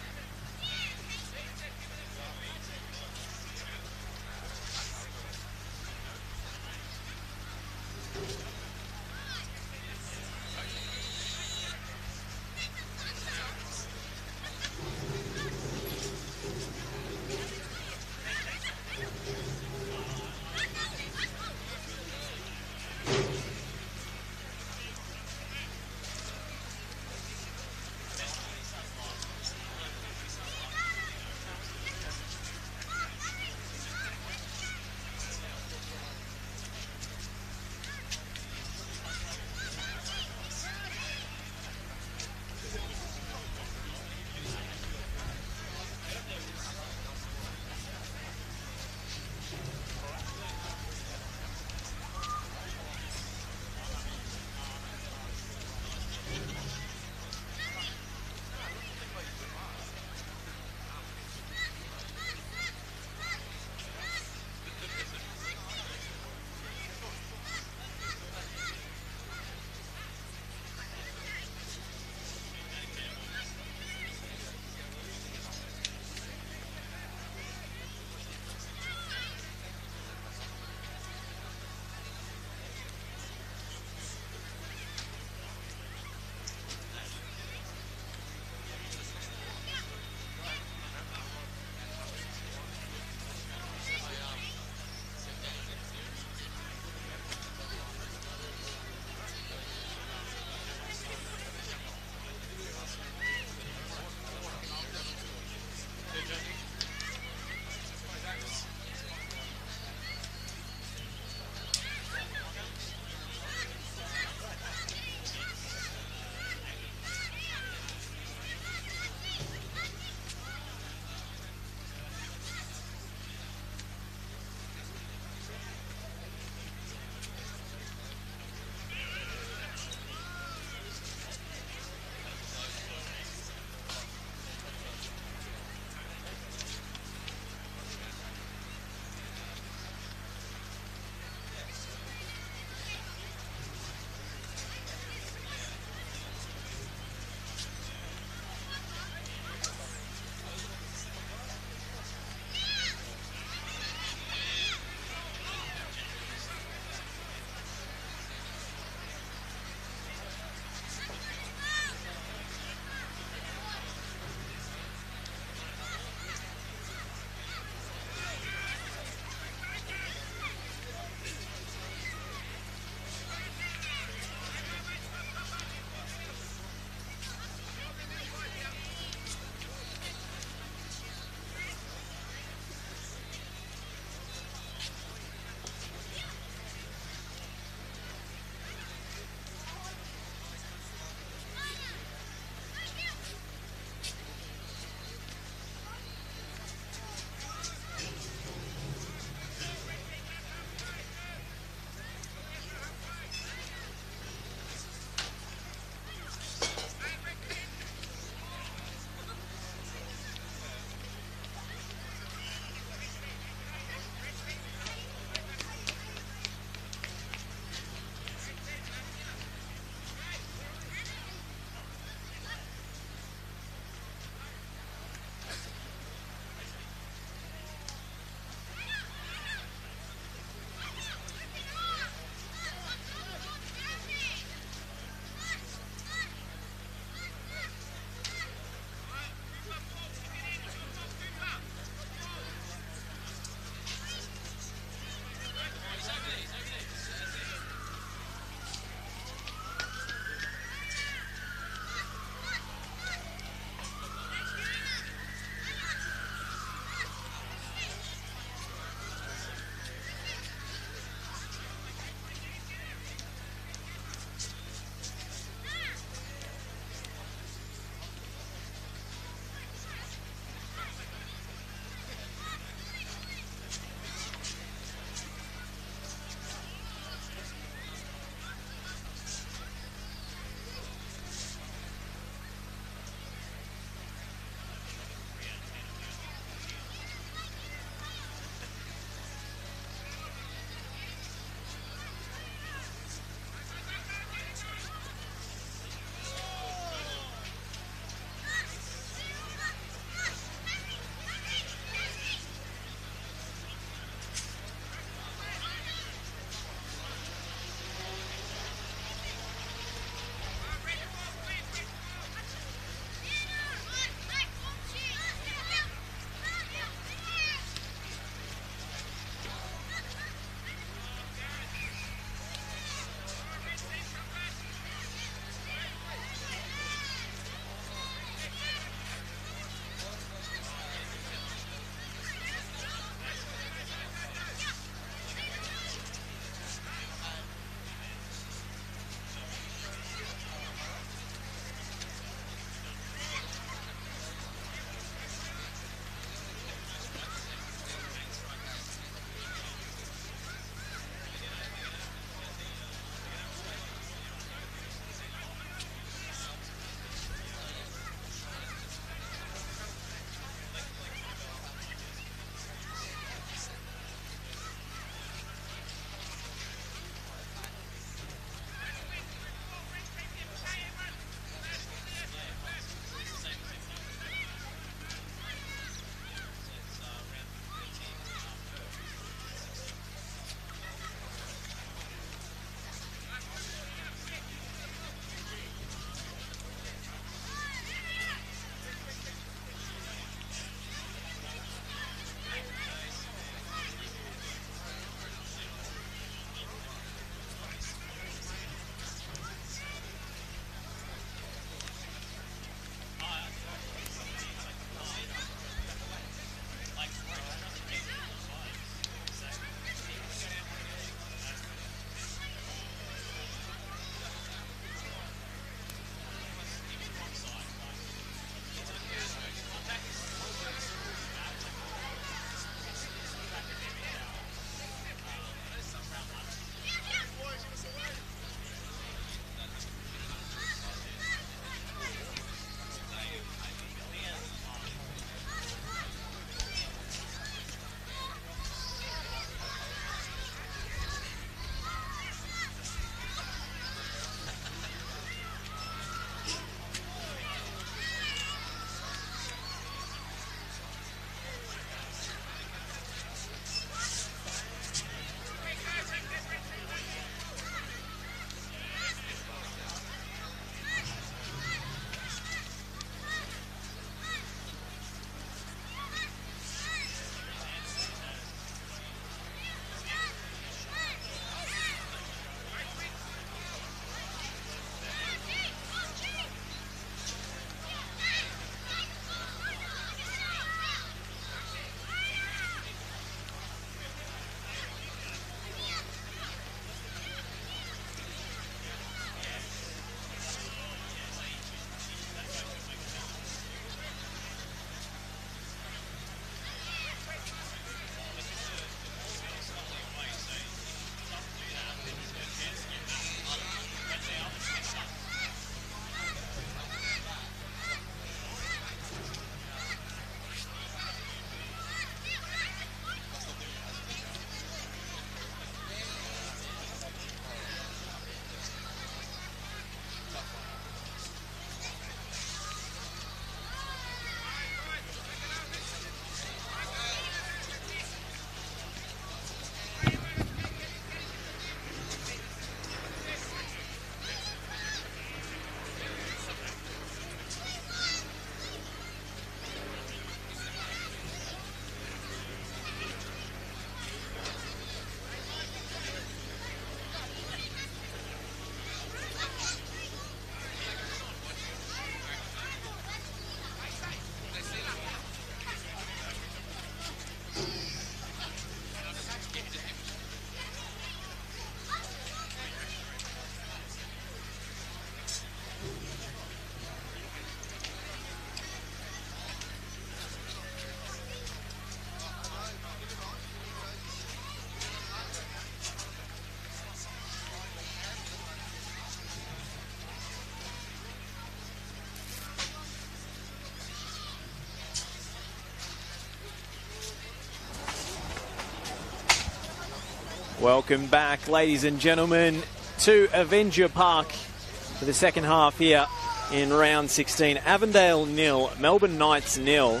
Welcome back, ladies and gentlemen, to Avenger Park for the second half here in round 16. Avondale 0, Melbourne Knights 0.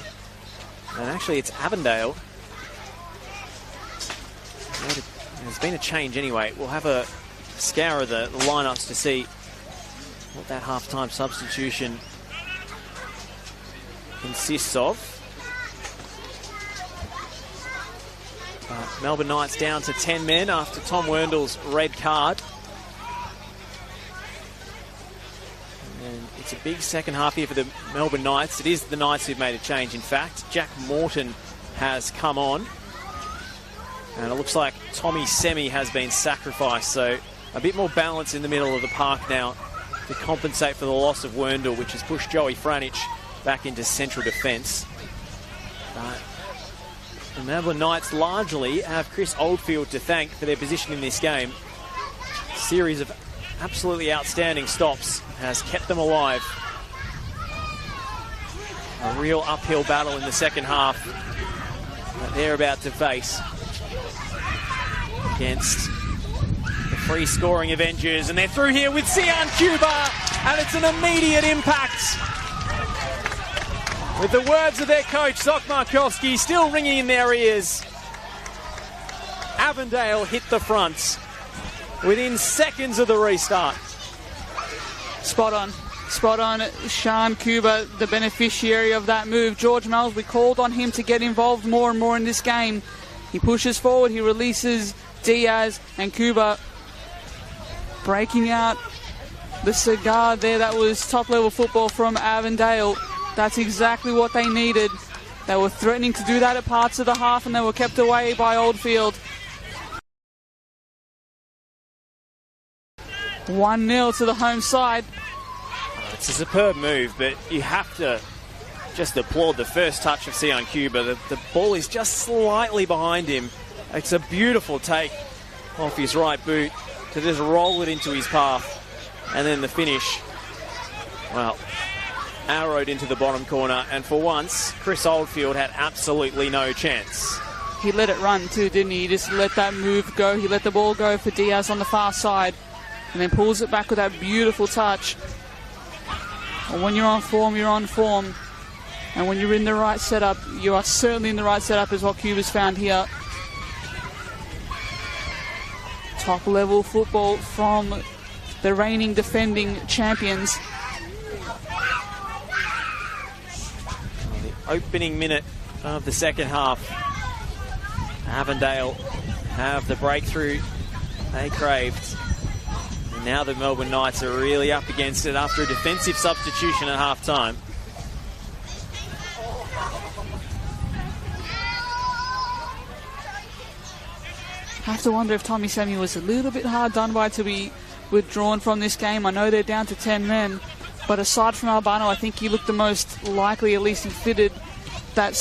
And actually, it's Avondale. There's been a change anyway. We'll have a scour of the lineups to see what that half-time substitution consists of. Melbourne Knights down to 10 men after Tom Werndl's red card. And it's a big second half here for the Melbourne Knights. It is the Knights who've made a change, in fact. Jack Morton has come on. And it looks like Tommy Semi has been sacrificed. So a bit more balance in the middle of the park now to compensate for the loss of Werndl, which has pushed Joey Franich back into central defence. The Melbourne Knights largely have Chris Oldfield to thank for their position in this game. A series of absolutely outstanding stops has kept them alive. A real uphill battle in the second half that they're about to face against the free scoring Avengers. And they're through here with Sian Cuba, and it's an immediate impact. With the words of their coach, Sok Markowski, still ringing in their ears. Avondale hit the front within seconds of the restart. Spot on. Spot on. Sian Cuba, the beneficiary of that move. George Mells, we called on him to get involved more and more in this game. He pushes forward, he releases Diaz, and Cuba breaking out the cigar there. That was top-level football from Avondale. That's exactly what they needed. They were threatening to do that at parts of the half, and they were kept away by Oldfield. 1-0 to the home side. It's a superb move, but you have to just applaud the first touch of Sian Cuba. The ball is just slightly behind him. It's a beautiful take off his right boot to just roll it into his path. And then the finish, well, arrowed into the bottom corner, and for once Chris Oldfield had absolutely no chance. He let it run too, didn't he? He just let that move go. He let the ball go for Diaz on the far side and then pulls it back with that beautiful touch. And when you're on form, you're on form. And when you're in the right setup, you are certainly in the right setup, is what Cuba's found here. Top level football from the reigning defending champions. Opening minute of the second half. Avondale have the breakthrough they craved. And now the Melbourne Knights are really up against it after a defensive substitution at half-time. I have to wonder if Tommy Semi was a little bit hard done by to be withdrawn from this game. I know they're down to 10 men. But aside from Albano, I think he looked the most likely, at least he fitted that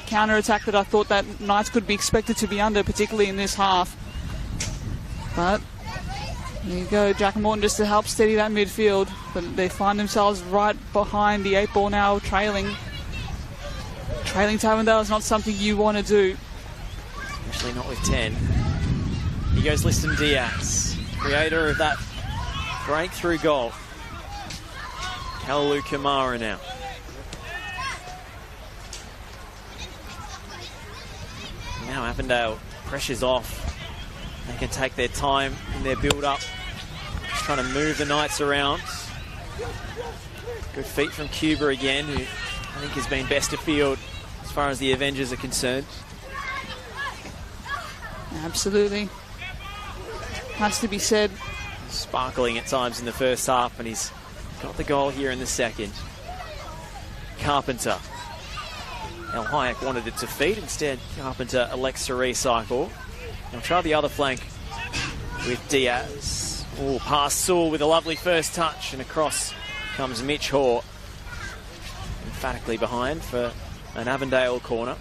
counter-attack that I thought that Knights could be expected to be under, particularly in this half. But there you go, Jack Morton just to help steady that midfield. But they find themselves right behind the 8 ball now, trailing. Trailing to Avondale is not something you want to do. Especially not with 10. Here goes Liston Diaz, creator of that breakthrough goal. Kalaloo Kamara now. Now Avondale pressure's off. They can take their time in their build-up. Just trying to move the Knights around. Good feet from Cuba again, who I think has been best of field as far as the Avengers are concerned. Absolutely. Has to be said. Sparkling at times in the first half, and he's got the goal here in the second. Carpenter. El Hayek wanted it to feed. Instead, Carpenter elects to recycle. They'll try the other flank with Diaz. Oh, past Sewell with a lovely first touch, and across comes Mitch Hoare. Emphatically behind for an Avondale corner.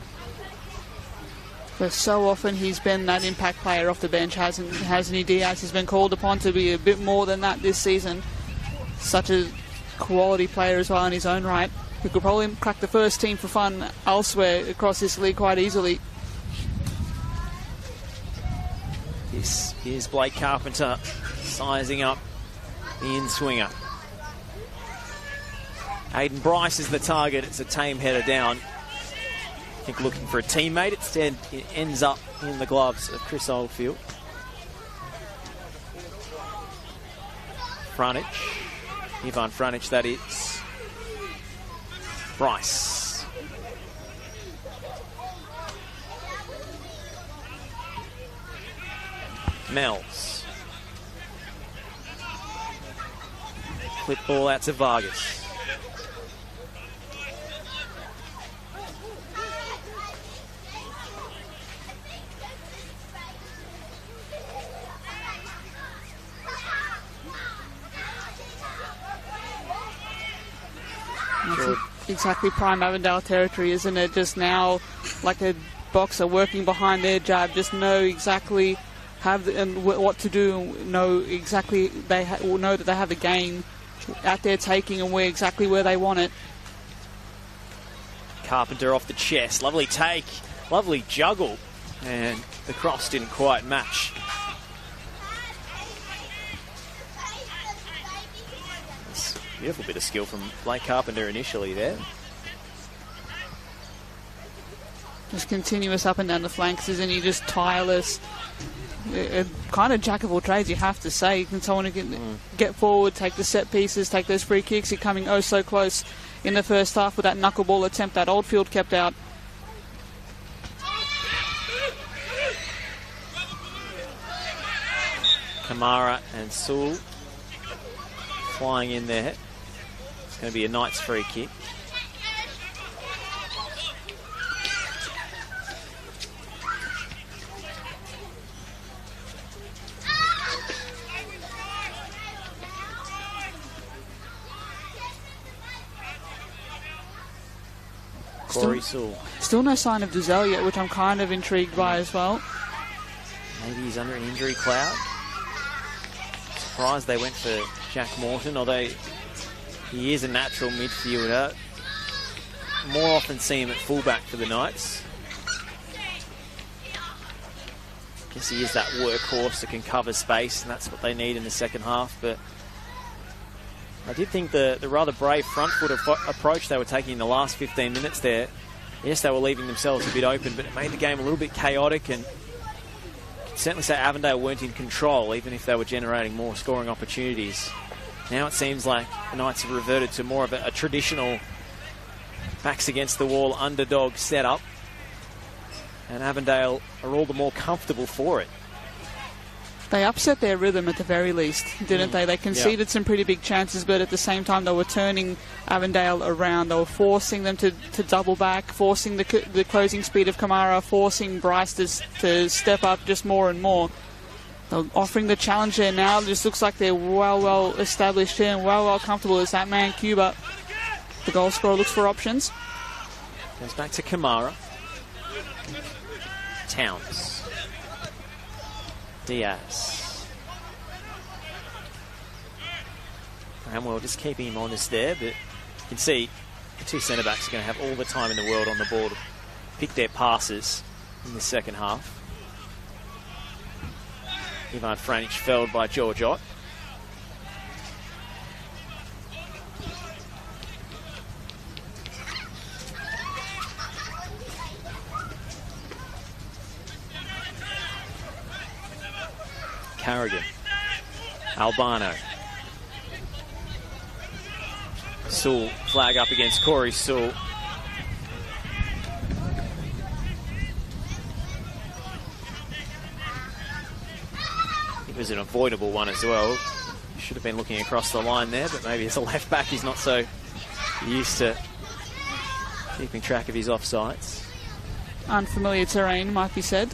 But so often he's been that impact player off the bench, hasn't he? Diaz has been called upon to be a bit more than that this season. Such a quality player as well in his own right, who could probably crack the first team for fun elsewhere across this league quite easily. He's Here's Blake Carpenter sizing up the in-swinger. Aiden Bryce is the target. It's a tame header down. I think looking for a teammate. Instead, it ends up in the gloves of Chris Oldfield. Franic. Ivan Franic, that is. Bryce. Mells. Flip ball out to Vargas. Exactly prime Avondale territory, isn't it? Just now, like a boxer working behind their jab, just know exactly what to do, know exactly will know that they have a game out there taking and exactly where they want it. Carpenter off the chest, lovely take, lovely juggle, and the cross didn't quite match. Beautiful bit of skill from Blake Carpenter initially there. Just continuous up and down the flanks, isn't he? Just tireless. Kind of jack of all trades, you have to say. You can someone who can get forward, take the set pieces, take those free kicks. You're coming oh so close in the first half with that knuckleball attempt that Oldfield kept out. Kamara and Sewell flying in there. It's going to be a Knights free kick. Corey Sewell. Still no sign of Duzell yet, which I'm kind of intrigued by as well. Maybe he's under an injury cloud. Surprised they went for Jack Morton, although he is a natural midfielder. More often see him at fullback for the Knights. Guess he is that workhorse that can cover space, and that's what they need in the second half. But I did think the rather brave front foot approach they were taking in the last 15 minutes there. Yes, they were leaving themselves a bit open, but it made the game a little bit chaotic, and you can certainly say Avondale weren't in control, even if they were generating more scoring opportunities. Now it seems like the Knights have reverted to more of a traditional backs against the wall underdog setup, and Avondale are all the more comfortable for it. They upset their rhythm at the very least, didn't they? They conceded some pretty big chances, but at the same time they were turning Avondale around. They were forcing them to double back, forcing the closing speed of Kamara, forcing Bryce to step up just more and more. They're offering the challenge there now. It just looks like they're well established here and well comfortable as that man Cuba. The goal scorer looks for options. Goes back to Kamara. Towns. Diaz. Bramwell just keeping him honest there, but you can see the two centre-backs are going to have all the time in the world on the ball to pick their passes in the second half. Ivan Franic felled by George Ott. Carrigan. Albano. Sewell, flag up against Corey Sewell. It was an avoidable one as well. Should have been looking across the line there, but maybe as a left back he's not so used to keeping track of his offsides. Unfamiliar terrain, might be said.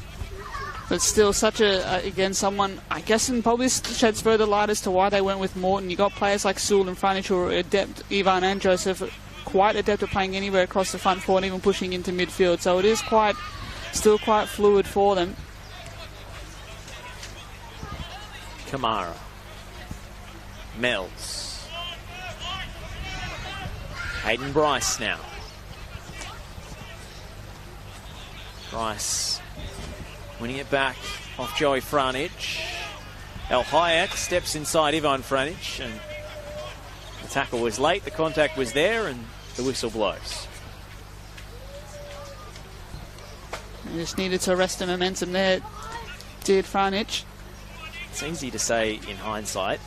But still, such again, someone, I guess, and probably sheds further light as to why they went with Morton. You got players like Sewell and Franic who are adept, Ivan and Joseph, quite adept at playing anywhere across the front four and even pushing into midfield. So it is still quite fluid for them. Kamara. Mells. Hayden Bryce now. Bryce winning it back off Joey Franic. El Hayek steps inside Ivan Franic, and the tackle was late, the contact was there, and the whistle blows. They just needed to arrest the momentum there, did Franic. It's easy to say in hindsight,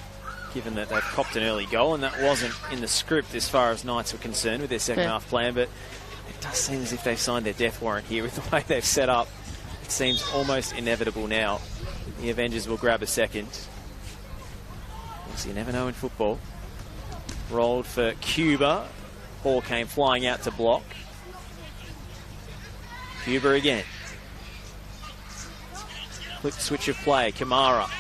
given that they've copped an early goal, and that wasn't in the script as far as Knights were concerned with their second half plan, but it does seem as if they've signed their death warrant here with the way they've set up. It seems almost inevitable now. The Avengers will grab a second. You never know in football. Rolled for Cuba. Ball came flying out to block. Cuba again. Quick switch of play. Kamara.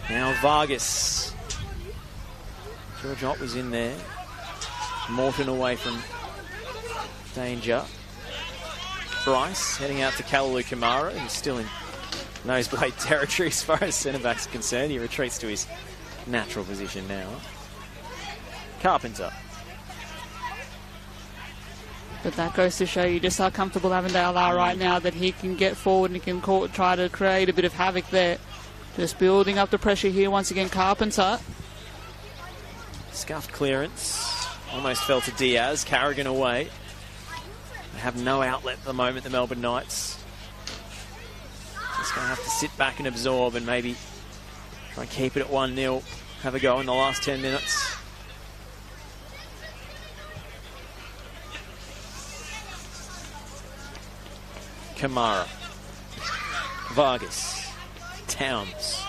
Now Vargas. George Ott was in there. Morton away from danger. Bryce heading out to Kalalu Kamara, who's still in nosebleed territory as far as centre-backs are concerned. He retreats to his natural position now. Carpenter. But that goes to show you just how comfortable Avondale are right now, that he can get forward and he can try to create a bit of havoc there. Just building up the pressure here once again, Carpenter. Scuffed clearance. Almost fell to Diaz. Carrigan away. They have no outlet at the moment, the Melbourne Knights. Just going to have to sit back and absorb and maybe try and keep it at 1-0. Have a go in the last 10 minutes. Kamara. Vargas. Towns.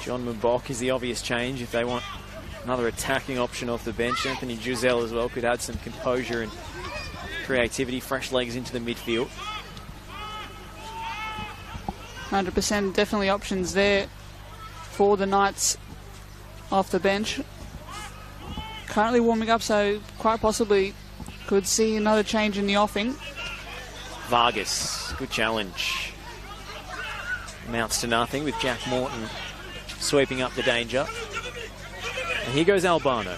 John Mbok is the obvious change if they want another attacking option off the bench. Anthony Giselle as well could add some composure and creativity, fresh legs into the midfield. 100% definitely options there for the Knights off the bench. Currently warming up, so quite possibly could see another change in the offing. Vargas, good challenge. Amounts to nothing with Jack Morton sweeping up the danger. And here goes Albano,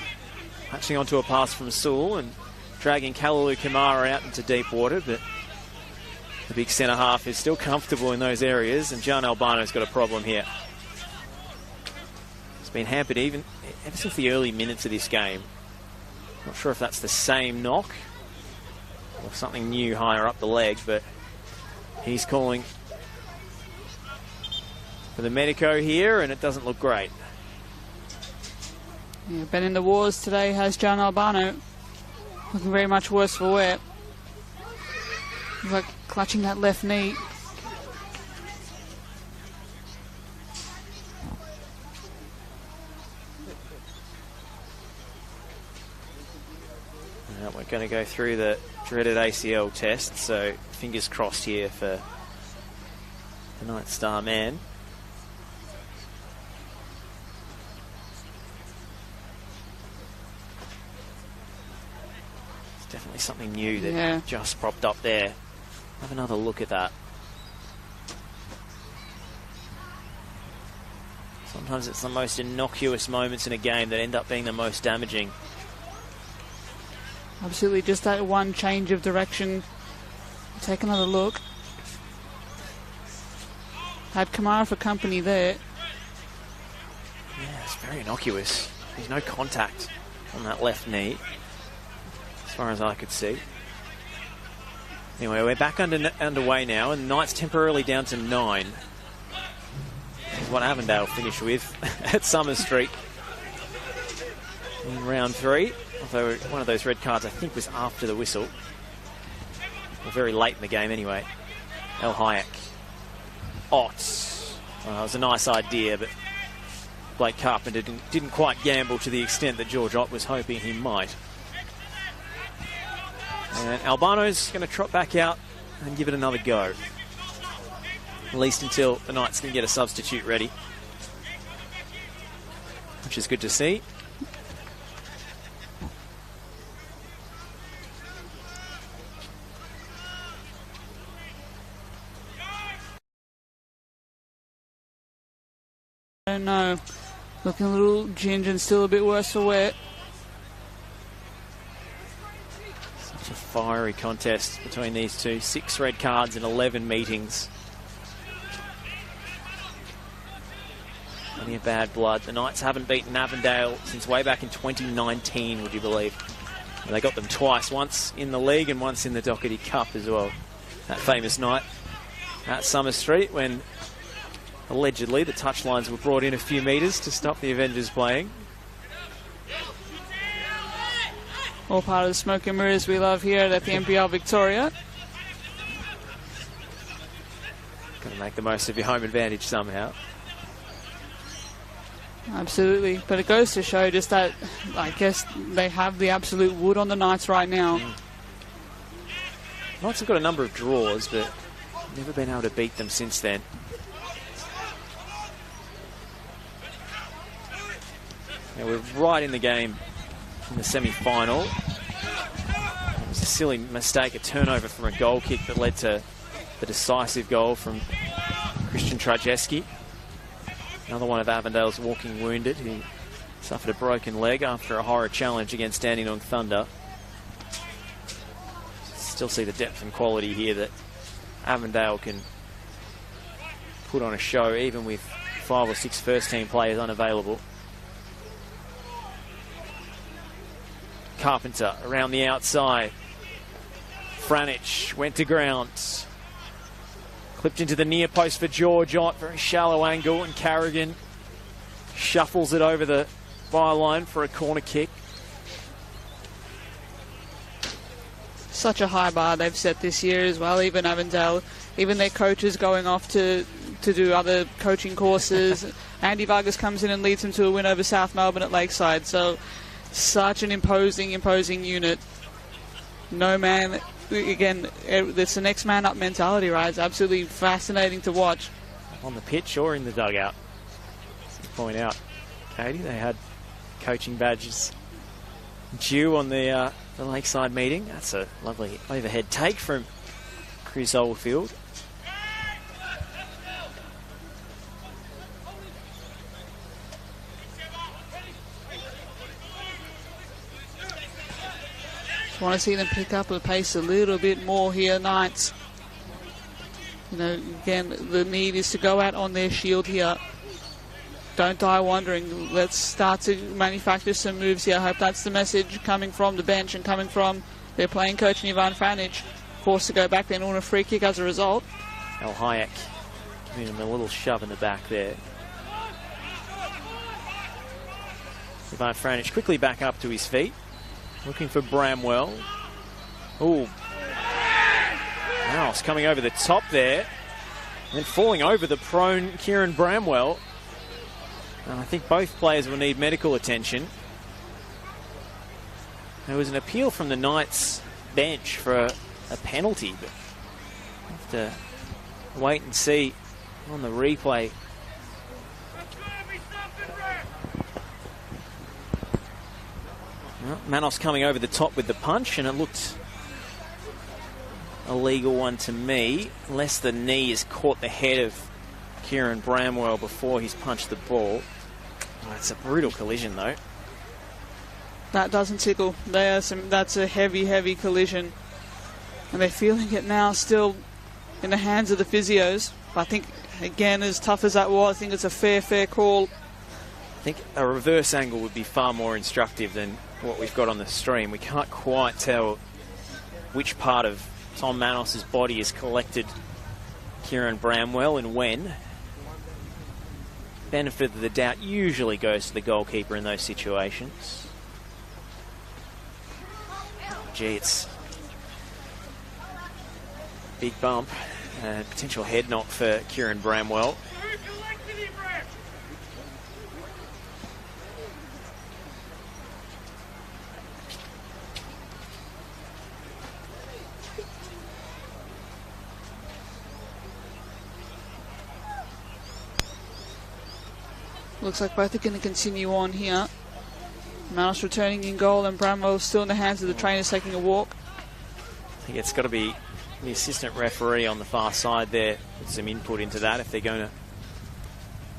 latching onto a pass from Sewell and dragging Kalalu Kamara out into deep water, but the big centre half is still comfortable in those areas, and John Albano's got a problem here. It's been hampered ever since the early minutes of this game. Not sure if that's the same knock or something new higher up the leg, but he's calling for the medico here, and it doesn't look great. Yeah, been in the wars today has John Albano. Looking very much worse for wear. He's like clutching that left knee. Well, we're going to go through the dreaded ACL test, so fingers crossed here for the Night Star man. Definitely something new that just propped up there. Have another look at that. Sometimes it's the most innocuous moments in a game that end up being the most damaging. Absolutely, just that one change of direction. Take another look. Had Kamara for company there. Yeah, it's very innocuous. There's no contact on that left knee, as far as I could see. Anyway, we're back underway now, and Knights temporarily down to 9. This is what Avondale finished with at Summer Street in round 3. Although one of those red cards, I think, was after the whistle. Or very late in the game anyway. El Hayek. Ott. Well, it was a nice idea, but Blake Carpenter didn't quite gamble to the extent that George Ott was hoping he might. And Albano's going to trot back out and give it another go. At least until the Knights can get a substitute ready. Which is good to see. I don't know. Looking a little ginger and still a bit worse for wear. Such a fiery contest between these two. 6 red cards in 11 meetings. Plenty of bad blood. The Knights haven't beaten Avondale since way back in 2019, would you believe? And they got them twice, once in the league and once in the Doherty Cup as well. That famous night at Summer Street when allegedly the touchlines were brought in a few metres to stop the Avengers playing. All part of the smoke and mirrors we love here at the NPL Victoria. Got to make the most of your home advantage somehow. Absolutely, but it goes to show just that I guess they have the absolute wood on the Knights right now. Knights have got a number of draws, but never been able to beat them since then. Now we're right in the game in the semi-final. It was a silly mistake, a turnover from a goal kick that led to the decisive goal from Christian Trajeski. Another one of Avondale's walking wounded. He suffered a broken leg after a horror challenge against Dandenong Thunder. Still see the depth and quality here that Avondale can put on a show even with 5 or 6 first-team players unavailable. Carpenter around the outside. Franich went to ground. Clipped into the near post for George Ott. Very shallow angle, and Carrigan shuffles it over the byline for a corner kick. Such a high bar they've set this year as well. Even Avondale, even their coaches going off to do other coaching courses. Andy Vargas comes in and leads them to a win over South Melbourne at Lakeside. So such an imposing unit. No man, again, it's the next man up mentality, right? It's absolutely fascinating to watch. On the pitch or in the dugout. To point out, Katie, they had coaching badges due on the Lakeside meeting. That's a lovely overhead take from Chris Oldfield. Want to see them pick up the pace a little bit more here, Knights. You know, again, the need is to go out on their shield here. Don't die wondering. Let's start to manufacture some moves here. I hope that's the message coming from the bench and coming from their playing coach, Ivan Franich. Forced to go back then on a free kick as a result. El Hayek giving him a little shove in the back there. Ivan Franich quickly back up to his feet. Looking for Bramwell. Oh, Mouse coming over the top there. And falling over the prone Kieran Bramwell. And I think both players will need medical attention. There was an appeal from the Knights bench for a penalty, but we'll have to wait and see on the replay. Well, Manos coming over the top with the punch, and it looked a legal one to me, unless the knee has caught the head of Kieran Bramwell before he's punched the ball. Oh, it's a brutal collision, though. That doesn't tickle. That's a heavy collision. And they're feeling it now still in the hands of the physios. But I think, again, as tough as that was, I think it's a fair call. I think a reverse angle would be far more instructive than what we've got on the stream. We can't quite tell which part of Tom Manos's body has collected Kieran Bramwell and when. Benefit of the doubt usually goes to the goalkeeper in those situations. Gee, it's a big bump. Potential head knock for Kieran Bramwell. Looks like both are going to continue on here. Manos returning in goal and Bramwell still in the hands of the trainers taking a walk. I think it's got to be the assistant referee on the far side there with some input into that if they're going to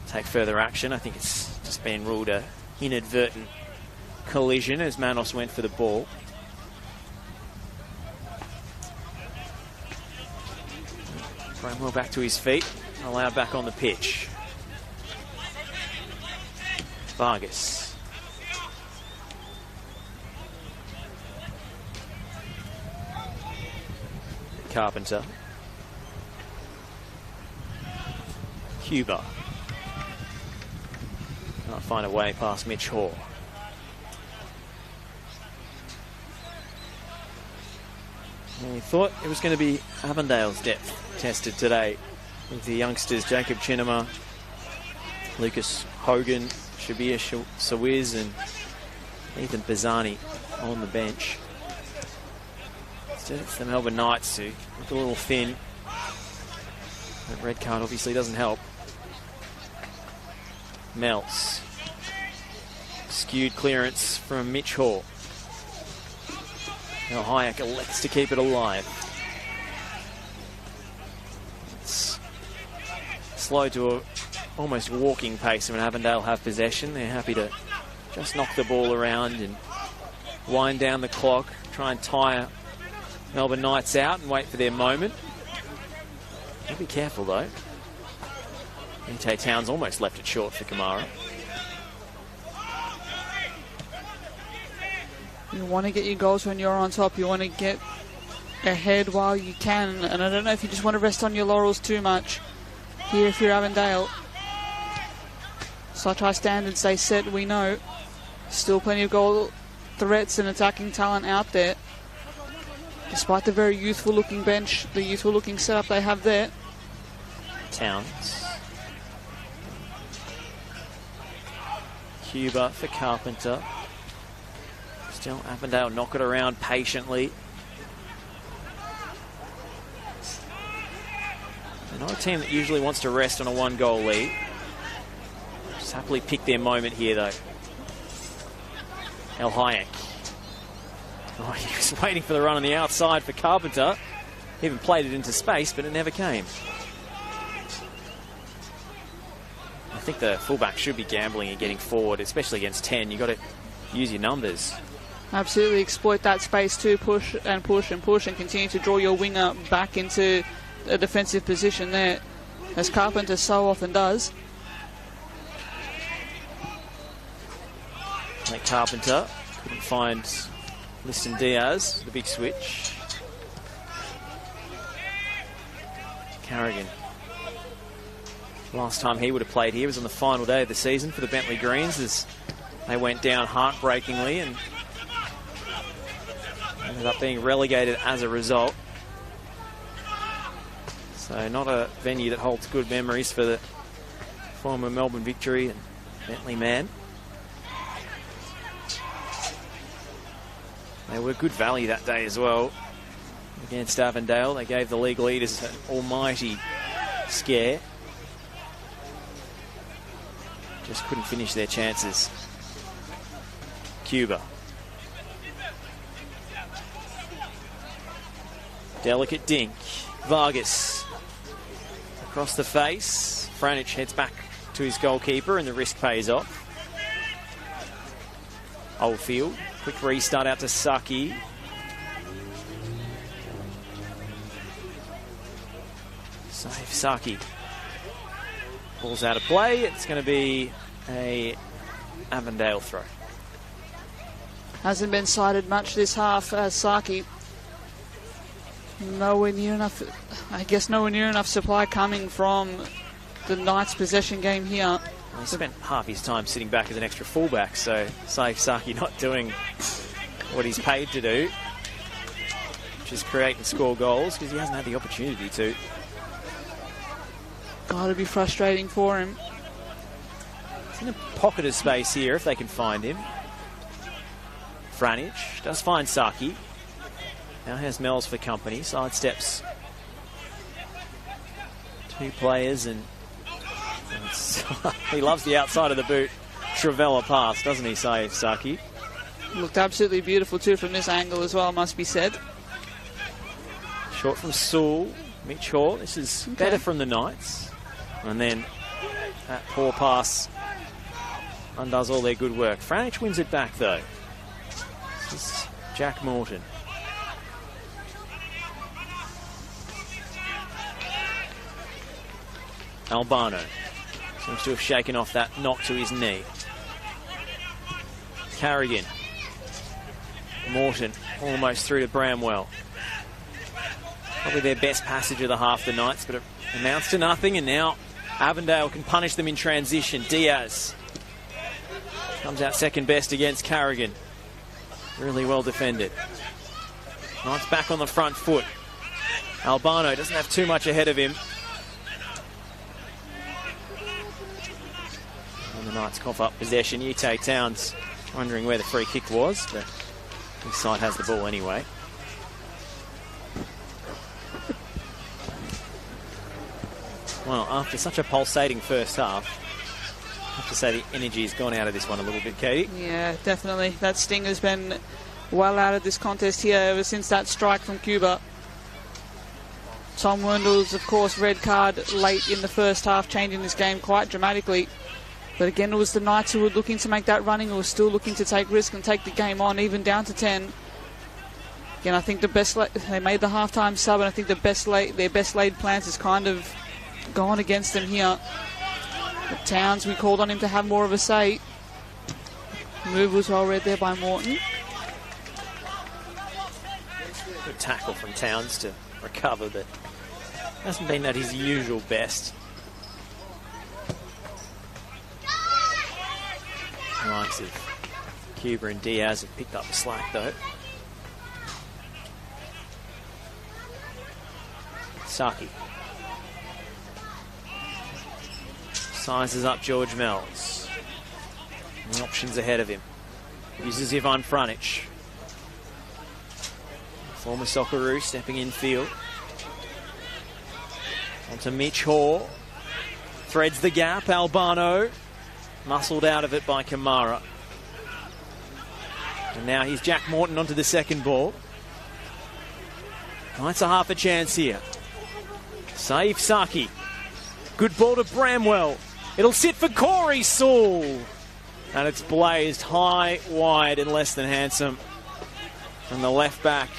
take further action. I think it's just been ruled a inadvertent collision as Manos went for the ball. Bramwell back to his feet, allowed back on the pitch. Vargas. Carpenter. Cuba. Can't find a way past Mitch Hall. And we thought it was going to be Avondale's depth tested today with the youngsters Jacob Chinema, Lucas Hogan, Shabir Sawiz and Ethan Pisani on the bench. Instead it's the Melbourne Knights who look a little thin. That red card obviously doesn't help. Melts. Skewed clearance from Mitch Hall. Now Hayek elects to keep it alive. It's slowed to a almost walking pace when Avondale have possession. They're happy to just knock the ball around and wind down the clock, try and tire Melbourne Knights out and wait for their moment. They'll be careful though. Ente Towns almost left it short for Kamara. You want to get your goals when you're on top. You want to get ahead while you can. And I don't know if you just want to rest on your laurels too much here if you're Avondale. Such high standards they set, we know. Still plenty of goal threats and attacking talent out there. Despite the very youthful looking bench, the youthful looking setup they have there. Towns. Cuba for Carpenter. Still Avondale knock it around patiently. They're not a team that usually wants to rest on a 1-goal lead. Just happily pick their moment here though. El Hayek. Oh, he was waiting for the run on the outside for Carpenter. He even played it into space, but it never came. I think the fullback should be gambling and getting forward, especially against 10. You've got to use your numbers. Absolutely exploit that space too. Push and push and push and continue to draw your winger back into a defensive position there, as Carpenter so often does. Like Carpenter couldn't find Liston Diaz, the big switch. Carrigan. Last time he would have played here was on the final day of the season for the Bentley Greens, as they went down heartbreakingly and ended up being relegated as a result. So not a venue that holds good memories for the former Melbourne Victory and Bentley man. They were good value that day as well against Avondale. They gave the league leaders an almighty scare. Just couldn't finish their chances. Cuba. Delicate dink. Vargas. Across the face. Franich heads back to his goalkeeper and the risk pays off. Oldfield. Quick restart out to Saki. Save Saki. Ball's out of play. It's going to be a Avondale throw. Hasn't been cited much this half. Saki. Nowhere near enough. I guess nowhere near enough supply coming from the Knights' possession game here. Well, he spent half his time sitting back as an extra fullback, so Saif Saki not doing what he's paid to do, which is create and score goals, because he hasn't had the opportunity to. Gotta be frustrating for him. It's in a pocket of space here if they can find him. Franich does find Saki. Now has Mells for company. Sidesteps two players and he loves the outside of the boot. Trivella pass, doesn't he, Saif Saki? Looked absolutely beautiful too from this angle as well, must be said. Short from Sewell. Mitch Hall. This is better from the Knights. And then that poor pass undoes all their good work. Franich wins it back though. This is Jack Morton. Albano seems to have shaken off that knock to his knee. Carrigan. Morton almost through to Bramwell. Probably their best passage of the half, the Knights, but it amounts to nothing, and now Avondale can punish them in transition. Diaz comes out second best against Carrigan. Really well defended. Knights back on the front foot. Albano doesn't have too much ahead of him. And the Knights cough up possession. Utah Towns wondering where the free kick was, but his side has the ball anyway. Well, after such a pulsating first half, I have to say the energy has gone out of this one a little bit, Katie. Yeah, definitely. That sting has been well out of this contest here ever since that strike from Cuba. Tom Wendell's, of course, red card late in the first half, changing this game quite dramatically. But again, it was the Knights who were looking to make that running, who were still looking to take risk and take the game on, even down to 10. Again, I think they made the halftime sub, and I think their best laid plans has kind of gone against them here. But Towns, we called on him to have more of a say. Move was well read there by Morton. Good tackle from Towns to recover, but hasn't been at his usual best. The likes of Cuba and Diaz have picked up the slack, though. Saki sizes up George Mells. The options ahead of him. Uses Ivan Franic. Former Socceroo stepping in field. Onto Mitch Hoare. Threads the gap. Albano. Muscled out of it by Kamara. And now he's Jack Morton onto the second ball. Knights a half a chance here. Save Saki. Good ball to Bramwell. It'll sit for Corey Sewell. And it's blazed high, wide, and less than handsome from the left back.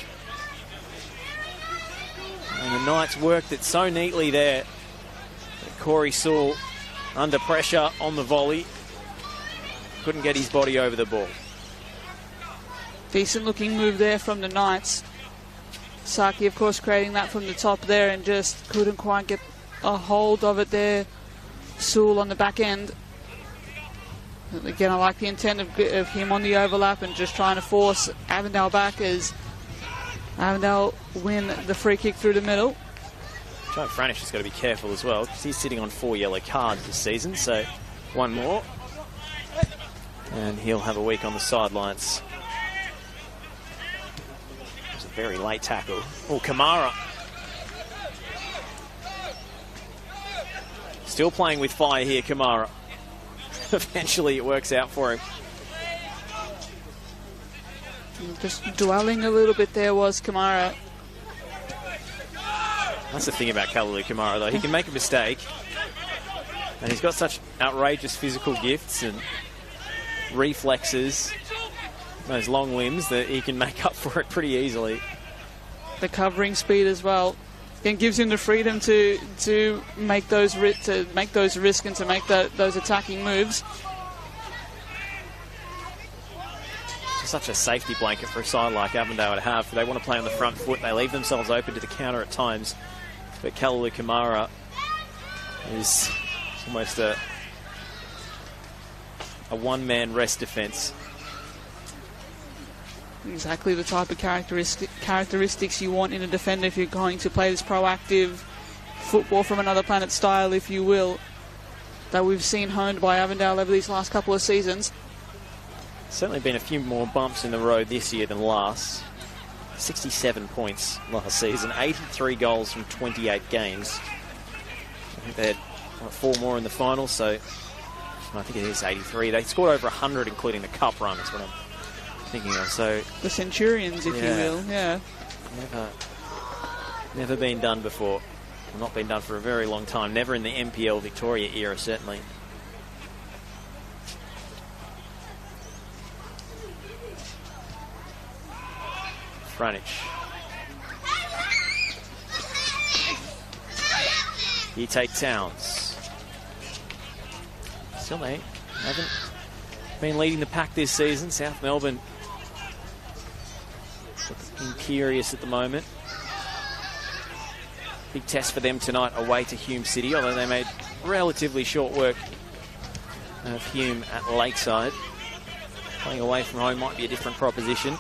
And the Knights worked it so neatly there. Corey Sewell under pressure on the volley. Couldn't get his body over the ball. Decent looking move there from the Knights. Saki, of course, creating that from the top there and just couldn't quite get a hold of it there. Sewell on the back end. And again, I like the intent of him on the overlap and just trying to force Avondale back as Avondale win the free kick through the middle. Joe Franic has got to be careful as well because he's sitting on 4 yellow cards this season, so one more. And he'll have a week on the sidelines. It was a very late tackle. Oh, Kamara. Still playing with fire here, Kamara. Eventually it works out for him. Just dwelling a little bit there was Kamara. That's the thing about Kalulu Kamara, though. He can make a mistake. And he's got such outrageous physical gifts and reflexes, those long limbs, that he can make up for it pretty easily. The covering speed as well. It gives him the freedom to make those risks and to make those attacking moves. It's such a safety blanket for a side like Avondale to have. They want to play on the front foot. They leave themselves open to the counter at times. But Kalulu Kamara is almost a one-man rest defence. Exactly the type of characteristics you want in a defender if you're going to play this proactive football from another planet style, if you will, that we've seen honed by Avondale over these last couple of seasons. Certainly been a few more bumps in the road this year than last. 67 points last season, 83 goals from 28 games. I think they had 4 more in the final, so I think it is 83. They scored over 100, including the cup run, is what I'm thinking of. So the Centurions, if you will, yeah. Never been done before. Not been done for a very long time. Never in the NPL Victoria era, certainly. Franic. You take Towns. Still, they haven't been leading the pack this season. South Melbourne looking curious at the moment. Big test for them tonight away to Hume City, although they made relatively short work of Hume at Lakeside. Playing away from home might be a different proposition.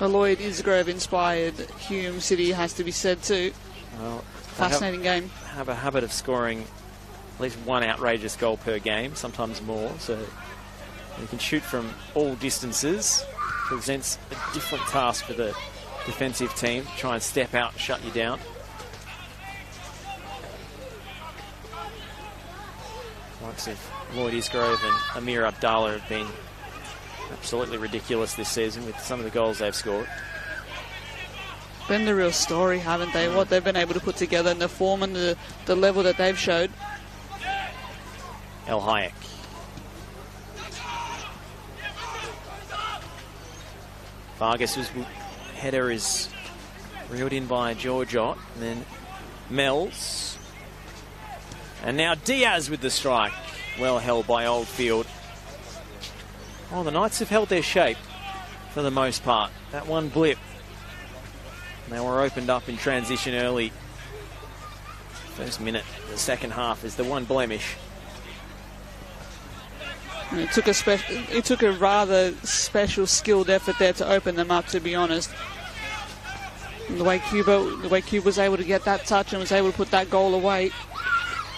The Lloyd Isgrove inspired Hume City has to be said too. Well, fascinating game. Have a habit of scoring at least one outrageous goal per game, sometimes more. So you can shoot from all distances. Presents a different task for the defensive team. Try and step out and shut you down. Likes of Lloyd Isgrove and Amir Abdallah have been absolutely ridiculous this season with some of the goals they've scored. Been the real story, haven't they? What they've been able to put together and the form and the level that they've showed. El Hayek. Vargas's header is reeled in by George Ott, and then Mells. And now Diaz with the strike. Well held by Oldfield. Oh, the Knights have held their shape for the most part. That one blip. They were opened up in transition early. First minute, the second half is the one blemish. And it took a rather special skilled effort there to open them up, to be honest. And the way Cuba was able to get that touch and was able to put that goal away.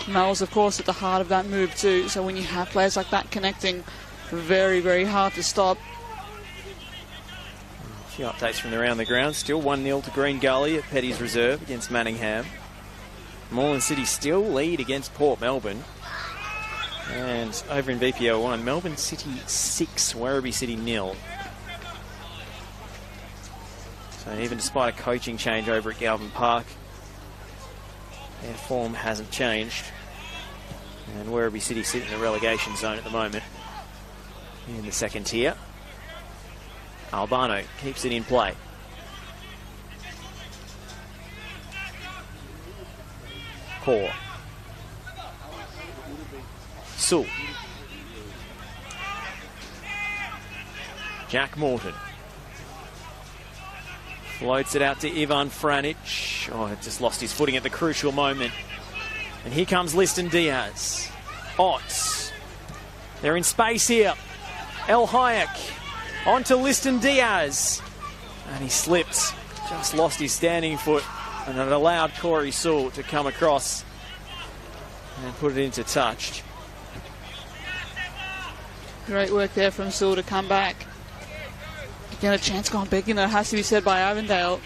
Mel's, of course, at the heart of that move too. So when you have players like that connecting, very, very hard to stop. A few updates from around the ground. Still 1-0 to Green Gully at Petty's Reserve against Manningham. Moreland City still lead against Port Melbourne. And over in VPO 1, Melbourne City 6, Werribee City 0. So even despite a coaching change over at Galvin Park, their form hasn't changed. And Werribee City sit in the relegation zone at the moment in the second tier. Albano keeps it in play. Core. Sewell. Jack Morton. Floats it out to Ivan Franic. Oh, it just lost his footing at the crucial moment. And here comes Liston Diaz. Otts. They're in space here. El Hayek. On to Liston Diaz. And he slipped. Just lost his standing foot. And it allowed Corey Sewell to come across and put it into touch. Great work there from Sewell to come back. Again, a chance gone big, it has to be said by Avondale.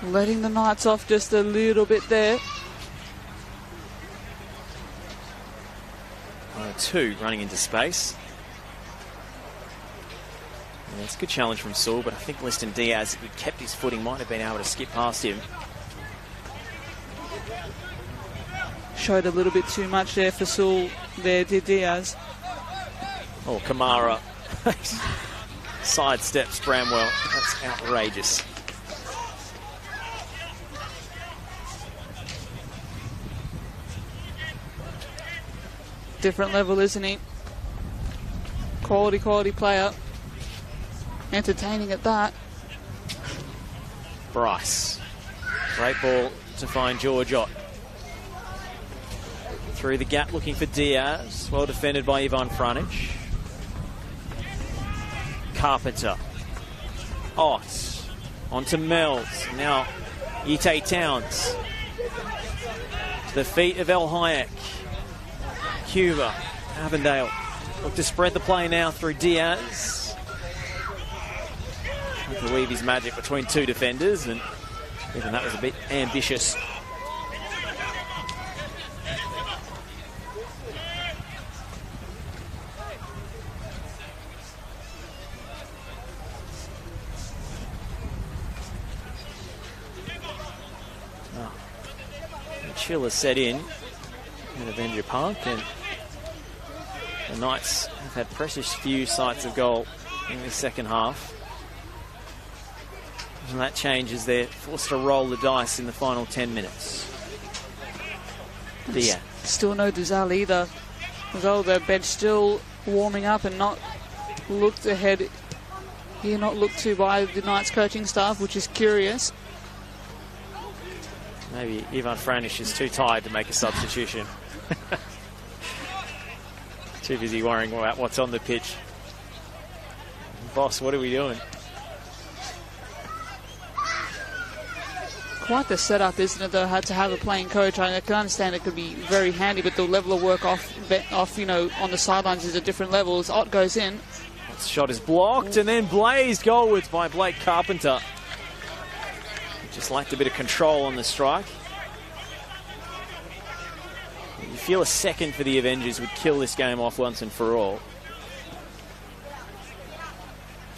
Letting the Knights off just a little bit there. 2 running into space. Yeah, it's a good challenge from Sewell, but I think Liston Diaz, if he kept his footing, might have been able to skip past him. Showed a little bit too much there for Sewell. There did Diaz. Oh, Kamara sidesteps Bramwell. That's outrageous. Different level, isn't he? Quality player. Entertaining at that. Bryce. Great ball to find George Ott. Through the gap looking for Diaz. Well defended by Ivan Franic. Carpenter. Ott. On to Mells. Now Ite Towns. To the feet of El Hayek. Cuba. Avondale. Look to spread the play now through Diaz. To weave his magic between 2 defenders, and even that was a bit ambitious. Chill has set in at Avenger Park, and the Knights have had precious few sights of goal in the second half. And that changes. They're forced to roll the dice in the final 10 minutes. Dia. Still no Duzal either. As well, the bench still warming up and not looked ahead here, not looked to by the Knights coaching staff, which is curious. Maybe Ivan Franic is too tired to make a substitution. Too busy worrying about what's on the pitch. Boss, what are we doing? Quite the setup, isn't it, though, had to have a playing coach. I can understand it could be very handy, but the level of work off you know, on the sidelines is a different level. As Ott goes in. That shot is blocked and then blazed goalwards by Blake Carpenter. Just lacked a bit of control on the strike. You feel a second for the Avengers would kill this game off once and for all.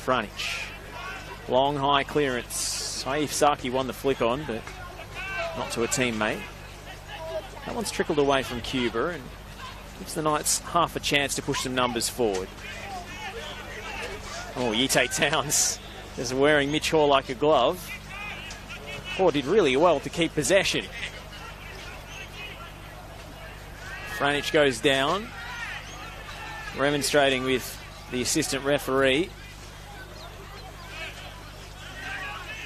Franic. Long, high clearance. Saif Saki won the flick on, but not to a teammate. That one's trickled away from Cuba and gives the Knights half a chance to push some numbers forward. Oh, Yite Towns is wearing Mitch Hall like a glove. Hall did really well to keep possession. Franic goes down, remonstrating with the assistant referee.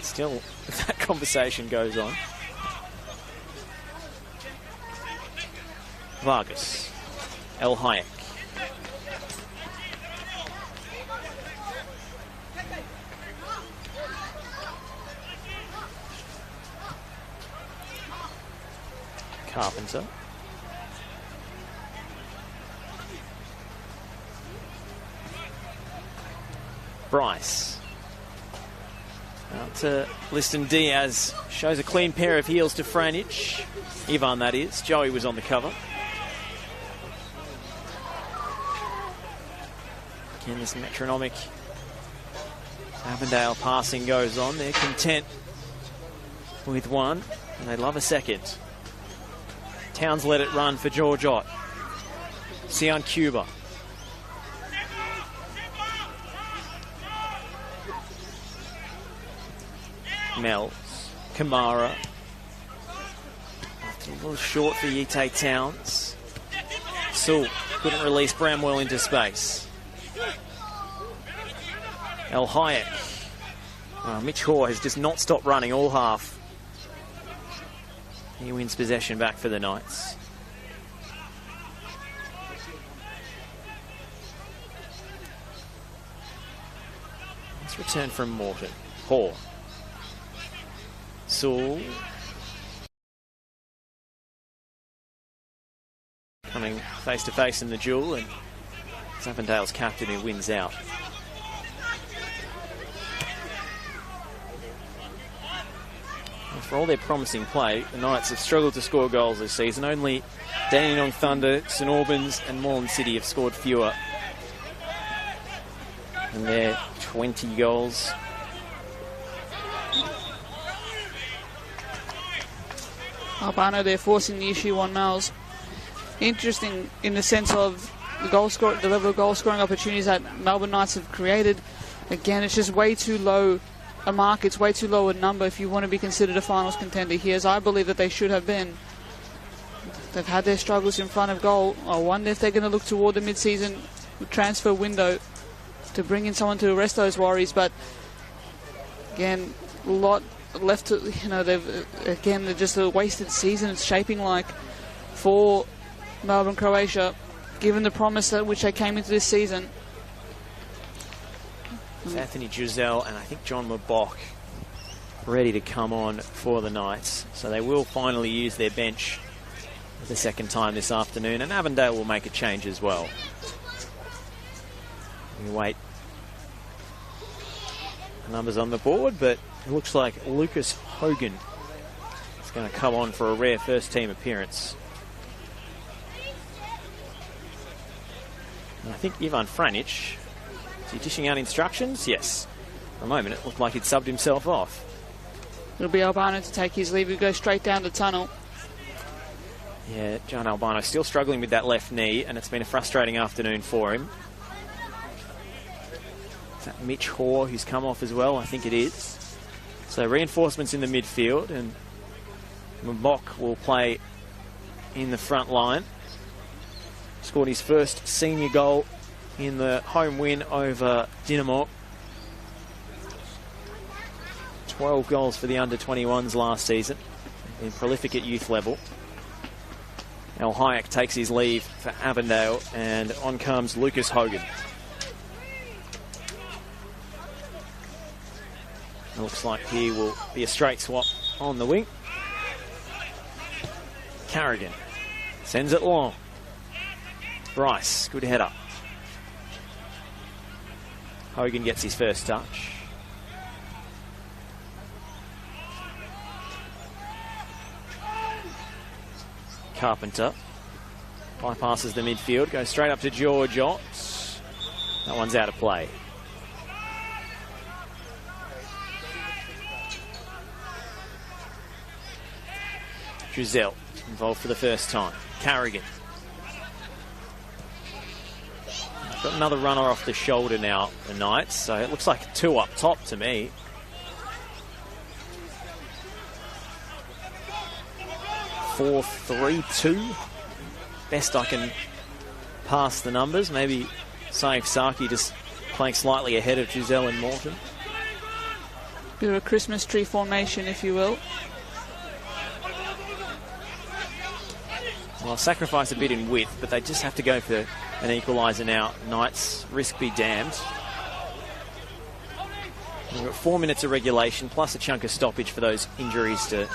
Still, that conversation goes on. Vargas. El Hayek. Carpenter. Bryce. Out to Liston Diaz. Shows a clean pair of heels to Franic. Ivan, that is. Joey was on the cover. Again, this metronomic Avondale passing goes on. They're content with one, and they love a second. Towns let it run for George Ott. Sion Cuba. Mells. Kamara. A little short for Yite Towns. Sewell couldn't release Bramwell into space. El Hayek. Mitch Hoare has just not stopped running all half. He wins possession back for the Knights. Let's return from Morton. Hoare. Sewell. Coming face to face in the duel, and it's Avondale's captain who wins out. And for all their promising play, the Knights have struggled to score goals this season. Only Dandenong Thunder, St Albans and Moreland City have scored fewer. And they're 20 goals. Albano, they're forcing the issue on Mel's. Interesting in the sense of the level of goal scoring opportunities that Melbourne Knights have created. Again, it's just way too low a mark. It's way too low a number if you want to be considered a finals contender here, as I believe that they should have been. They've had their struggles in front of goal. I wonder if they're going to look toward the mid-season transfer window to bring in someone to arrest those worries. But again, a lot left to, you know, they're just a wasted season. It's shaping like for Melbourne, Croatia, given the promise at which they came into this season. It's Anthony Giselle and I think John Mabok ready to come on for the Knights. So they will finally use their bench for the second time this afternoon, and Avondale will make a change as well. We wait. Numbers on the board, but it looks like Lucas Hogan is going to come on for a rare first team appearance. And I think Ivan Franic, is he dishing out instructions? Yes. For a moment it looked like he'd subbed himself off. It'll be Albano to take his leave. He'll go straight down the tunnel. Yeah, John Albano still struggling with that left knee, and it's been a frustrating afternoon for him. Is that Mitch Hoare who's come off as well? I think it is. So reinforcements in the midfield, and Mbok will play in the front line. Scored his first senior goal in the home win over Dinamo. 12 goals for the under-21s last season. Been prolific at youth level. El Hayek takes his leave for Avondale, and on comes Lucas Hogan. It looks like he will be a straight swap on the wing. Carrigan sends it long. Bryce, good header. Hogan gets his first touch. Carpenter bypasses the midfield, goes straight up to George Ott. That one's out of play. Giselle involved for the first time. Carrigan. Got another runner off the shoulder now, the Knights, so it looks like 2 up top to me. Four, 3-2. Best I can pass the numbers. Maybe Saif Saki just playing slightly ahead of Giselle and Morton. Bit of a Christmas tree formation, if you will. Well, sacrifice a bit in width, but they just have to go for an equaliser now. Knights, risk be damned. We've got 4 minutes of regulation, plus a chunk of stoppage for those injuries to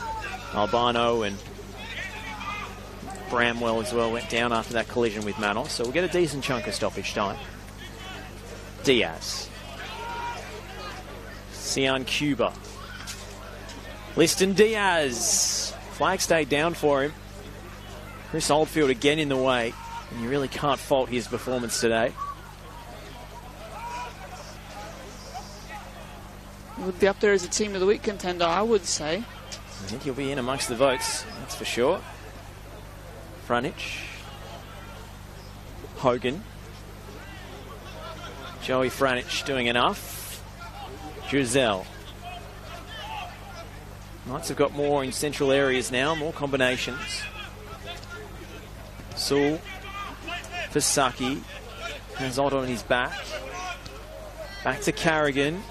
Albano, and Bramwell as well went down after that collision with Manos. So we'll get a decent chunk of stoppage time. Diaz. Sian Cuba. Liston Diaz. Flag stayed down for him. Chris Oldfield again in the way, and you really can't fault his performance today. He would be up there as a team of the week contender, I would say. I think he'll be in amongst the votes, that's for sure. Franich. Hogan. Joey Franich doing enough. Giselle. Knights have got more in central areas now, more combinations. Sewell for Saki. Has Otto on his back. Back to Carrigan.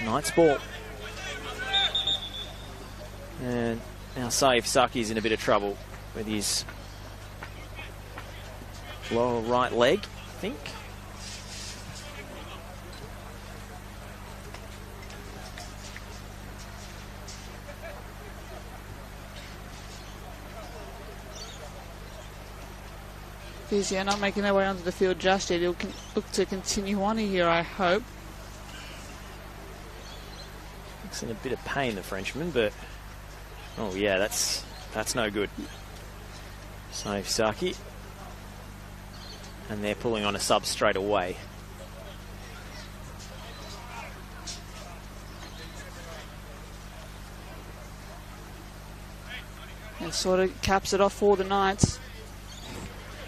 Knights ball. And now Saif Saki's in a bit of trouble with his lower right leg, I think. They're not making their way onto the field just yet. He'll look to continue on here, I hope. Looks in a bit of pain, the Frenchman, but oh yeah, that's no good. Saif Saki. And they're pulling on a sub straight away. And sort of caps it off for the Knights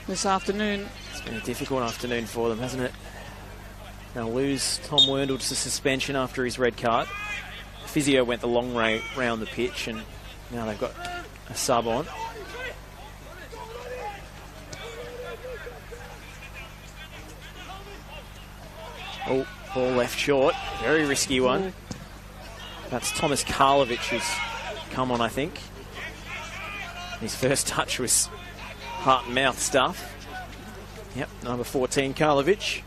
this afternoon. It's been a difficult afternoon for them, hasn't it? They'll lose Tom Werndl to suspension after his red card. Physio went the long way round the pitch, and now they've got a sub on. Oh, ball left short. Very risky one. That's Thomas Karlovic who's come on, I think. His first touch was heart and mouth stuff. Yep, number 14, Karlovic.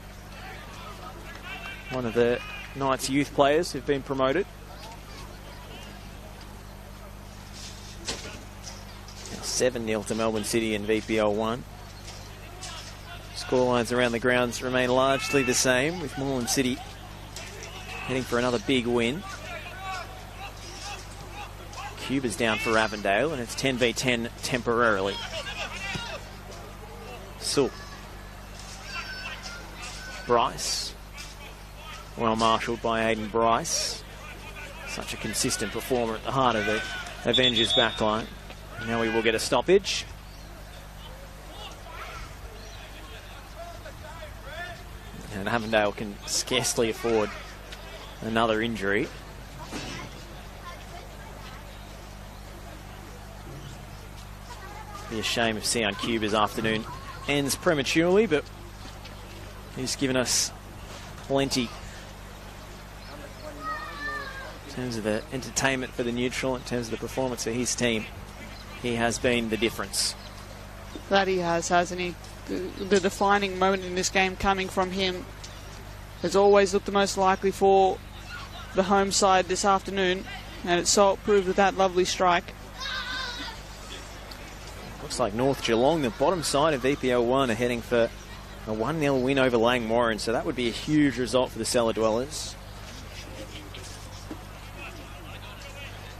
One of the Knights youth players who've been promoted. 7-0 to Melbourne City in VPL 1. Scorelines around the grounds remain largely the same, with Moreland City heading for another big win. Cuba's down for Avondale, and it's 10v10 temporarily. Sewell. Bryce. Well marshalled by Aidan Bryce. Such a consistent performer at the heart of the Avengers backline. Now we will get a stoppage. And Avondale can scarcely afford another injury. Be a shame if Sion Cuba's afternoon ends prematurely, but he's given us plenty in terms of the entertainment for the neutral, in terms of the performance of his team. He has been the difference. That he has, hasn't he? The defining moment in this game coming from him has always looked the most likely for the home side this afternoon, and it so proved with that lovely strike. Looks like North Geelong, the bottom side of VPL 1, are heading for a 1-0 win over Langwarrin, so that would be a huge result for the cellar dwellers.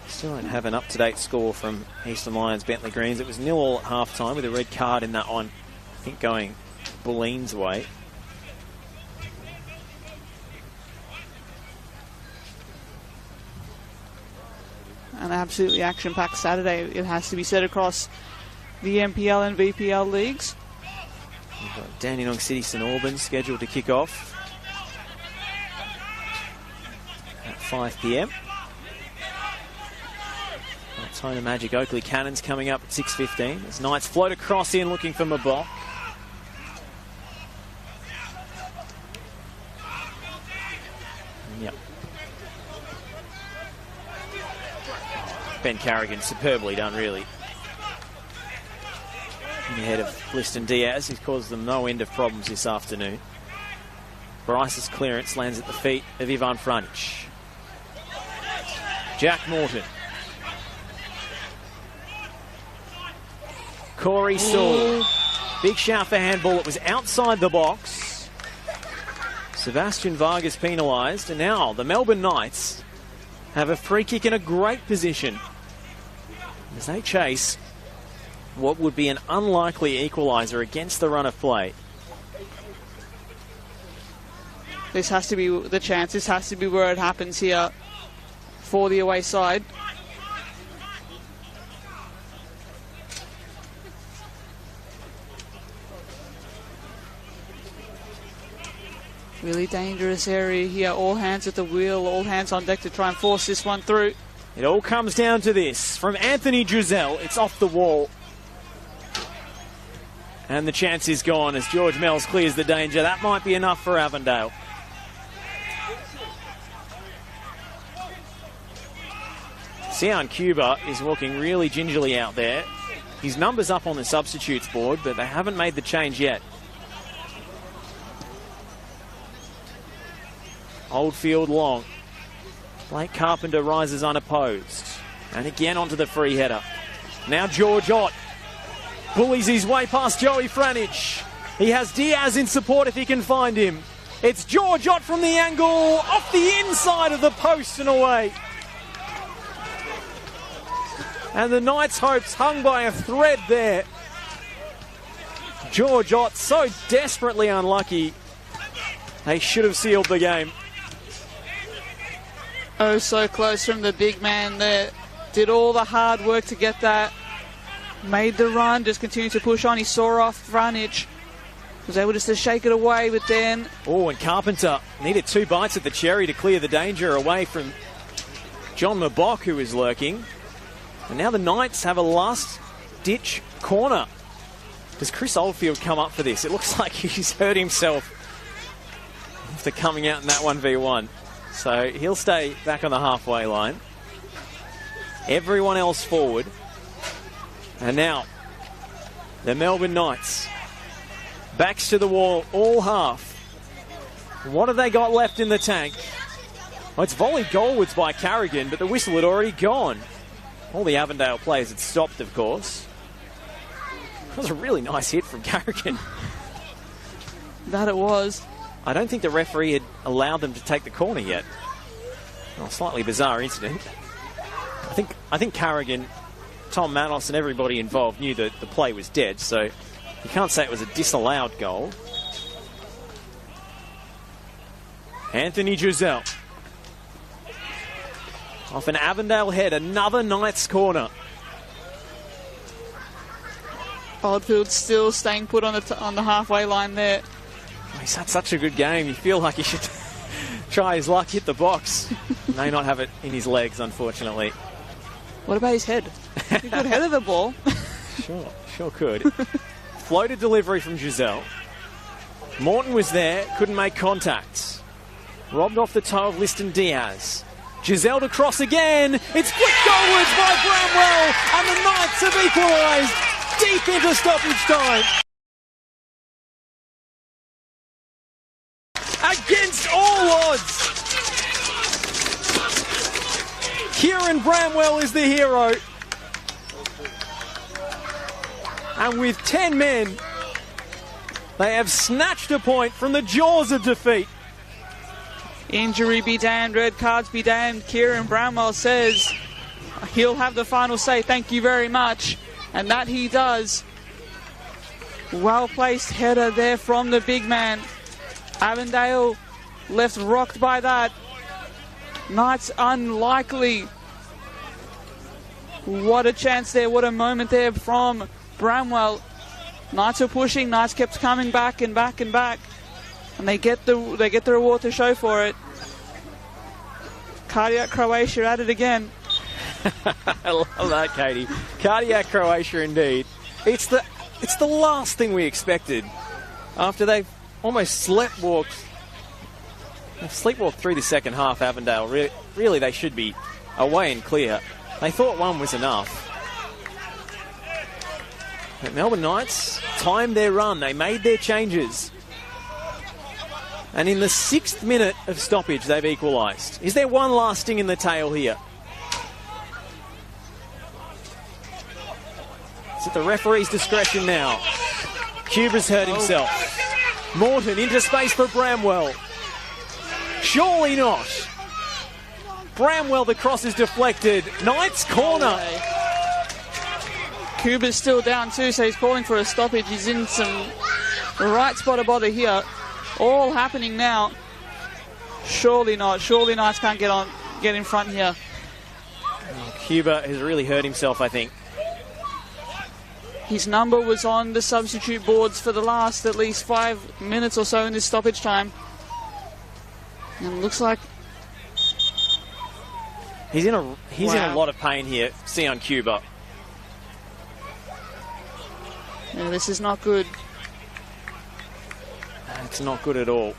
Still don't have an up-to-date score from Eastern Lions Bentley Greens. It was 0-0 at half-time with a red card in that one, I think going Buleen's way. An absolutely action-packed Saturday, it has to be said, across the NPL and VPL leagues. We've got Dandenong City St Albans scheduled to kick off at 5 p.m. Tona Magic Oakley Cannons coming up at 6:15 as Knights float across in looking for Mabok. Yep. Ben Carrigan, superbly done, really. In the head of Liston Diaz, who's caused them no end of problems this afternoon. Bryce's clearance lands at the feet of Ivan Franic. Jack Morton. Corey Saul. Big shout for handball. It was outside the box. Sebastian Vargas penalised. And now the Melbourne Knights have a free kick in a great position as they chase what would be an unlikely equaliser against the run of play. This has to be the chance. This has to be where it happens here for the away side. Really dangerous area here. All hands at the wheel, all hands on deck to try and force this one through. It all comes down to this. From Anthony Drizel, it's off the wall. And the chance is gone as George Mells clears the danger. That might be enough for Avondale. Sion Cuba is walking really gingerly out there. His number's up on the substitutes board, but they haven't made the change yet. Oldfield long. Blake Carpenter rises unopposed. And again onto the free header. Now George Ott bullies his way past Joey Franic. He has Diaz in support if he can find him. It's George Ott from the angle, off the inside of the post and away. And the Knights' hopes hung by a thread there. George Ott so desperately unlucky. They should have sealed the game. Oh, so close from the big man there. Did all the hard work to get that. Made the run, just continued to push on. He saw off Franic. Was able just to shake it away, but then... Oh, and Carpenter needed 2 bites at the cherry to clear the danger away from John Mabok, who is lurking. And now the Knights have a last-ditch corner. Does Chris Oldfield come up for this? It looks like he's hurt himself after coming out in that 1v1. So he'll stay back on the halfway line. Everyone else forward. And now, the Melbourne Knights. Backs to the wall, all half. What have they got left in the tank? Well, it's volleyed goalwards by Carrigan, but the whistle had already gone. All the Avondale players had stopped, of course. That was a really nice hit from Carrigan. That it was. I don't think the referee had allowed them to take the corner yet. Well, slightly bizarre incident. I think Carrigan, Tom Manos and everybody involved knew that the play was dead, so you can't say it was a disallowed goal. Anthony Drizel. Off an Avondale head, another Knights corner. Oldfield still staying put on the halfway line there. He's had such a good game. You feel like he should try his luck, hit the box. May not have it in his legs, unfortunately. What about his head? He could head of the ball. Sure could. Floated delivery from Giselle. Morton was there, couldn't make contact. Robbed off the toe of Liston Diaz. Giselle to cross again. It's flicked goalwards by Bramwell, and the Knights have equalised deep into stoppage time. Against all odds, Kieran Bramwell is the hero. And with 10 men, they have snatched a point from the jaws of defeat. Injury be damned, red cards be damned. Kieran Bramwell says he'll have the final say. Thank you very much. And that he does. Well-placed header there from the big man. Avondale left rocked by that. Knights unlikely. What a chance there. What a moment there from Bramwell. Knights are pushing. Knights kept coming back and back and back. And they get the reward to show for it. Cardiac Croatia at it again. I love that, Katie. Cardiac Croatia indeed. It's the last thing we expected after they've almost sleepwalked through the second half. Avondale, really they should be away and clear. They thought one was enough. But Melbourne Knights timed their run. They made their changes. And in the 6th minute of stoppage, they've equalised. Is there one last sting in the tail here? It's at the referee's discretion now. Cuba's hurt himself. Morton into space for Bramwell. Surely not. Bramwell, the cross is deflected. Knights corner. Cuba's still down too, so he's calling for a stoppage. He's in some right spot of bother here. All happening now. Surely not. Surely Knights can't get in front here. Cuba has really hurt himself, I think. His number was on the substitute boards for the last at least 5 minutes or so in this stoppage time. And it looks like he's in a lot of pain here. Sion Cuba. Yeah, this is not good. It's not good at all.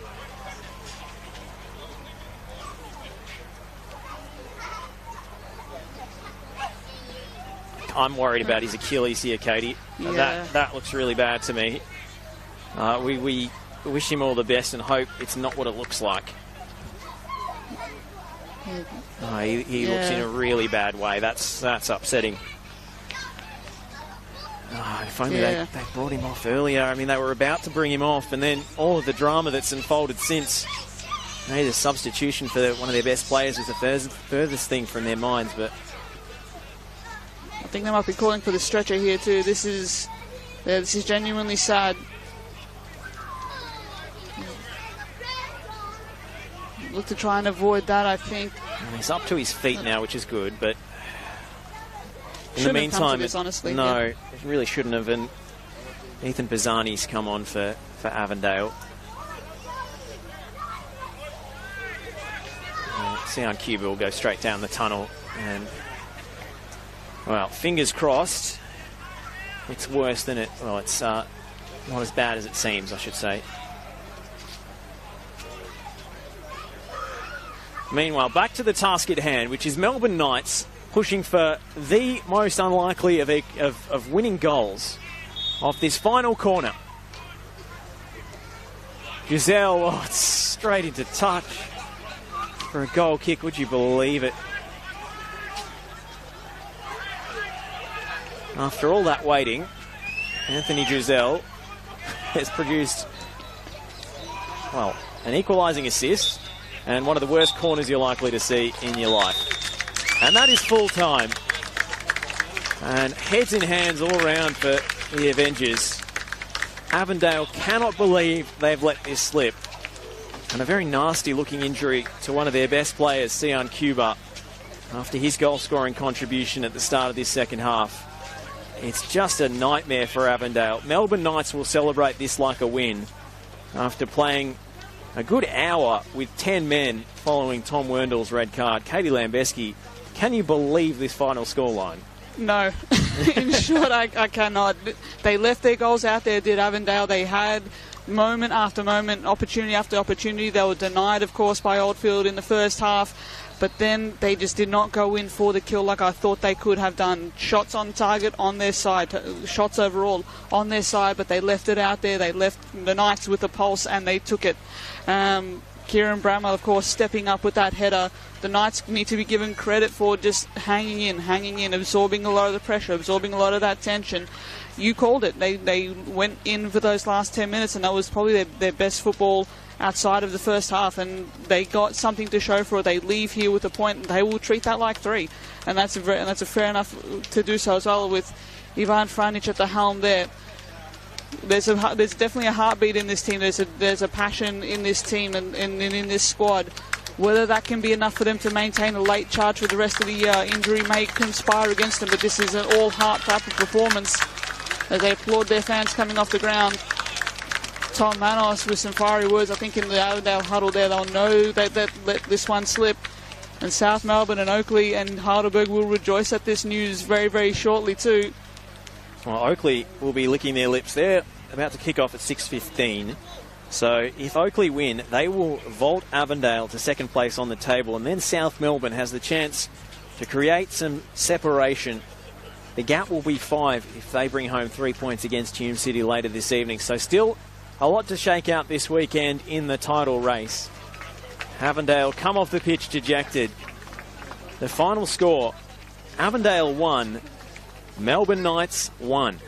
I'm worried about his Achilles here, Katie. Yeah. That looks really bad to me. We wish him all the best and hope it's not what it looks like. He looks in a really bad way. That's upsetting. If only they brought him off earlier. I mean, they were about to bring him off, and then all of the drama that's unfolded since. Maybe the substitution for one of their best players was the furthest thing from their minds, but I think they might be calling for the stretcher here too. This is genuinely sad. Look to try and avoid that, I think. He's up to his feet now, which is good, but in the meantime, honestly, it really shouldn't have. And Ethan Pisani's come on for Avondale. Sion Cuba will go straight down the tunnel, and well, fingers crossed. It's worse than it. Well, it's not as bad as it seems, I should say. Meanwhile, back to the task at hand, which is Melbourne Knights pushing for the most unlikely of winning goals off this final corner. Giselle, it's straight into touch for a goal kick. Would you believe it? After all that waiting, Anthony Giselle has produced, well, an equalising assist and one of the worst corners you're likely to see in your life. And that is full time. And heads and hands all around for the Avengers. Avondale cannot believe they've let this slip. And a very nasty looking injury to one of their best players, Sion Cuba, after his goal scoring contribution at the start of this second half. It's just a nightmare for Avondale. Melbourne Knights will celebrate this like a win after playing a good hour with 10 men following Tom Werndl's red card. Katie Lambeski, can you believe this final scoreline? No. In short, I cannot. They left their goals out there, did Avondale. They had moment after moment, opportunity after opportunity. They were denied, of course, by Oldfield in the first half. But then they just did not go in for the kill like I thought they could have done. Shots on target on their side, shots overall on their side, but they left it out there. They left the Knights with the pulse and they took it. Kieran Bramwell, of course, stepping up with that header. The Knights need to be given credit for just hanging in, absorbing a lot of the pressure, absorbing a lot of that tension. You called it. They went in for those last 10 minutes, and that was probably their best football outside of the first half, and they got something to show for it. They leave here with a point, and they will treat that like 3, and that's a fair enough to do so as well, with Ivan Franic at the helm there. There's definitely a heartbeat in this team. There's a passion in this team and in this squad. Whether that can be enough for them to maintain a late charge for the rest of the year, injury may conspire against them, but this is an all-heart type of performance as they applaud their fans coming off the ground. Tom Manos with some fiery words, I think, in the Avondale huddle there. They'll know that let this one slip. And South Melbourne and Oakley and Heidelberg will rejoice at this news very, very shortly too. Well, Oakley will be licking their lips. They're about to kick off at 6:15. So if Oakley win, they will vault Avondale to second place on the table. And then South Melbourne has the chance to create some separation. The gap will be 5 if they bring home 3 points against Hume City later this evening. So still a lot to shake out this weekend in the title race. Avondale come off the pitch dejected. The final score, Avondale 1, Melbourne Knights 1.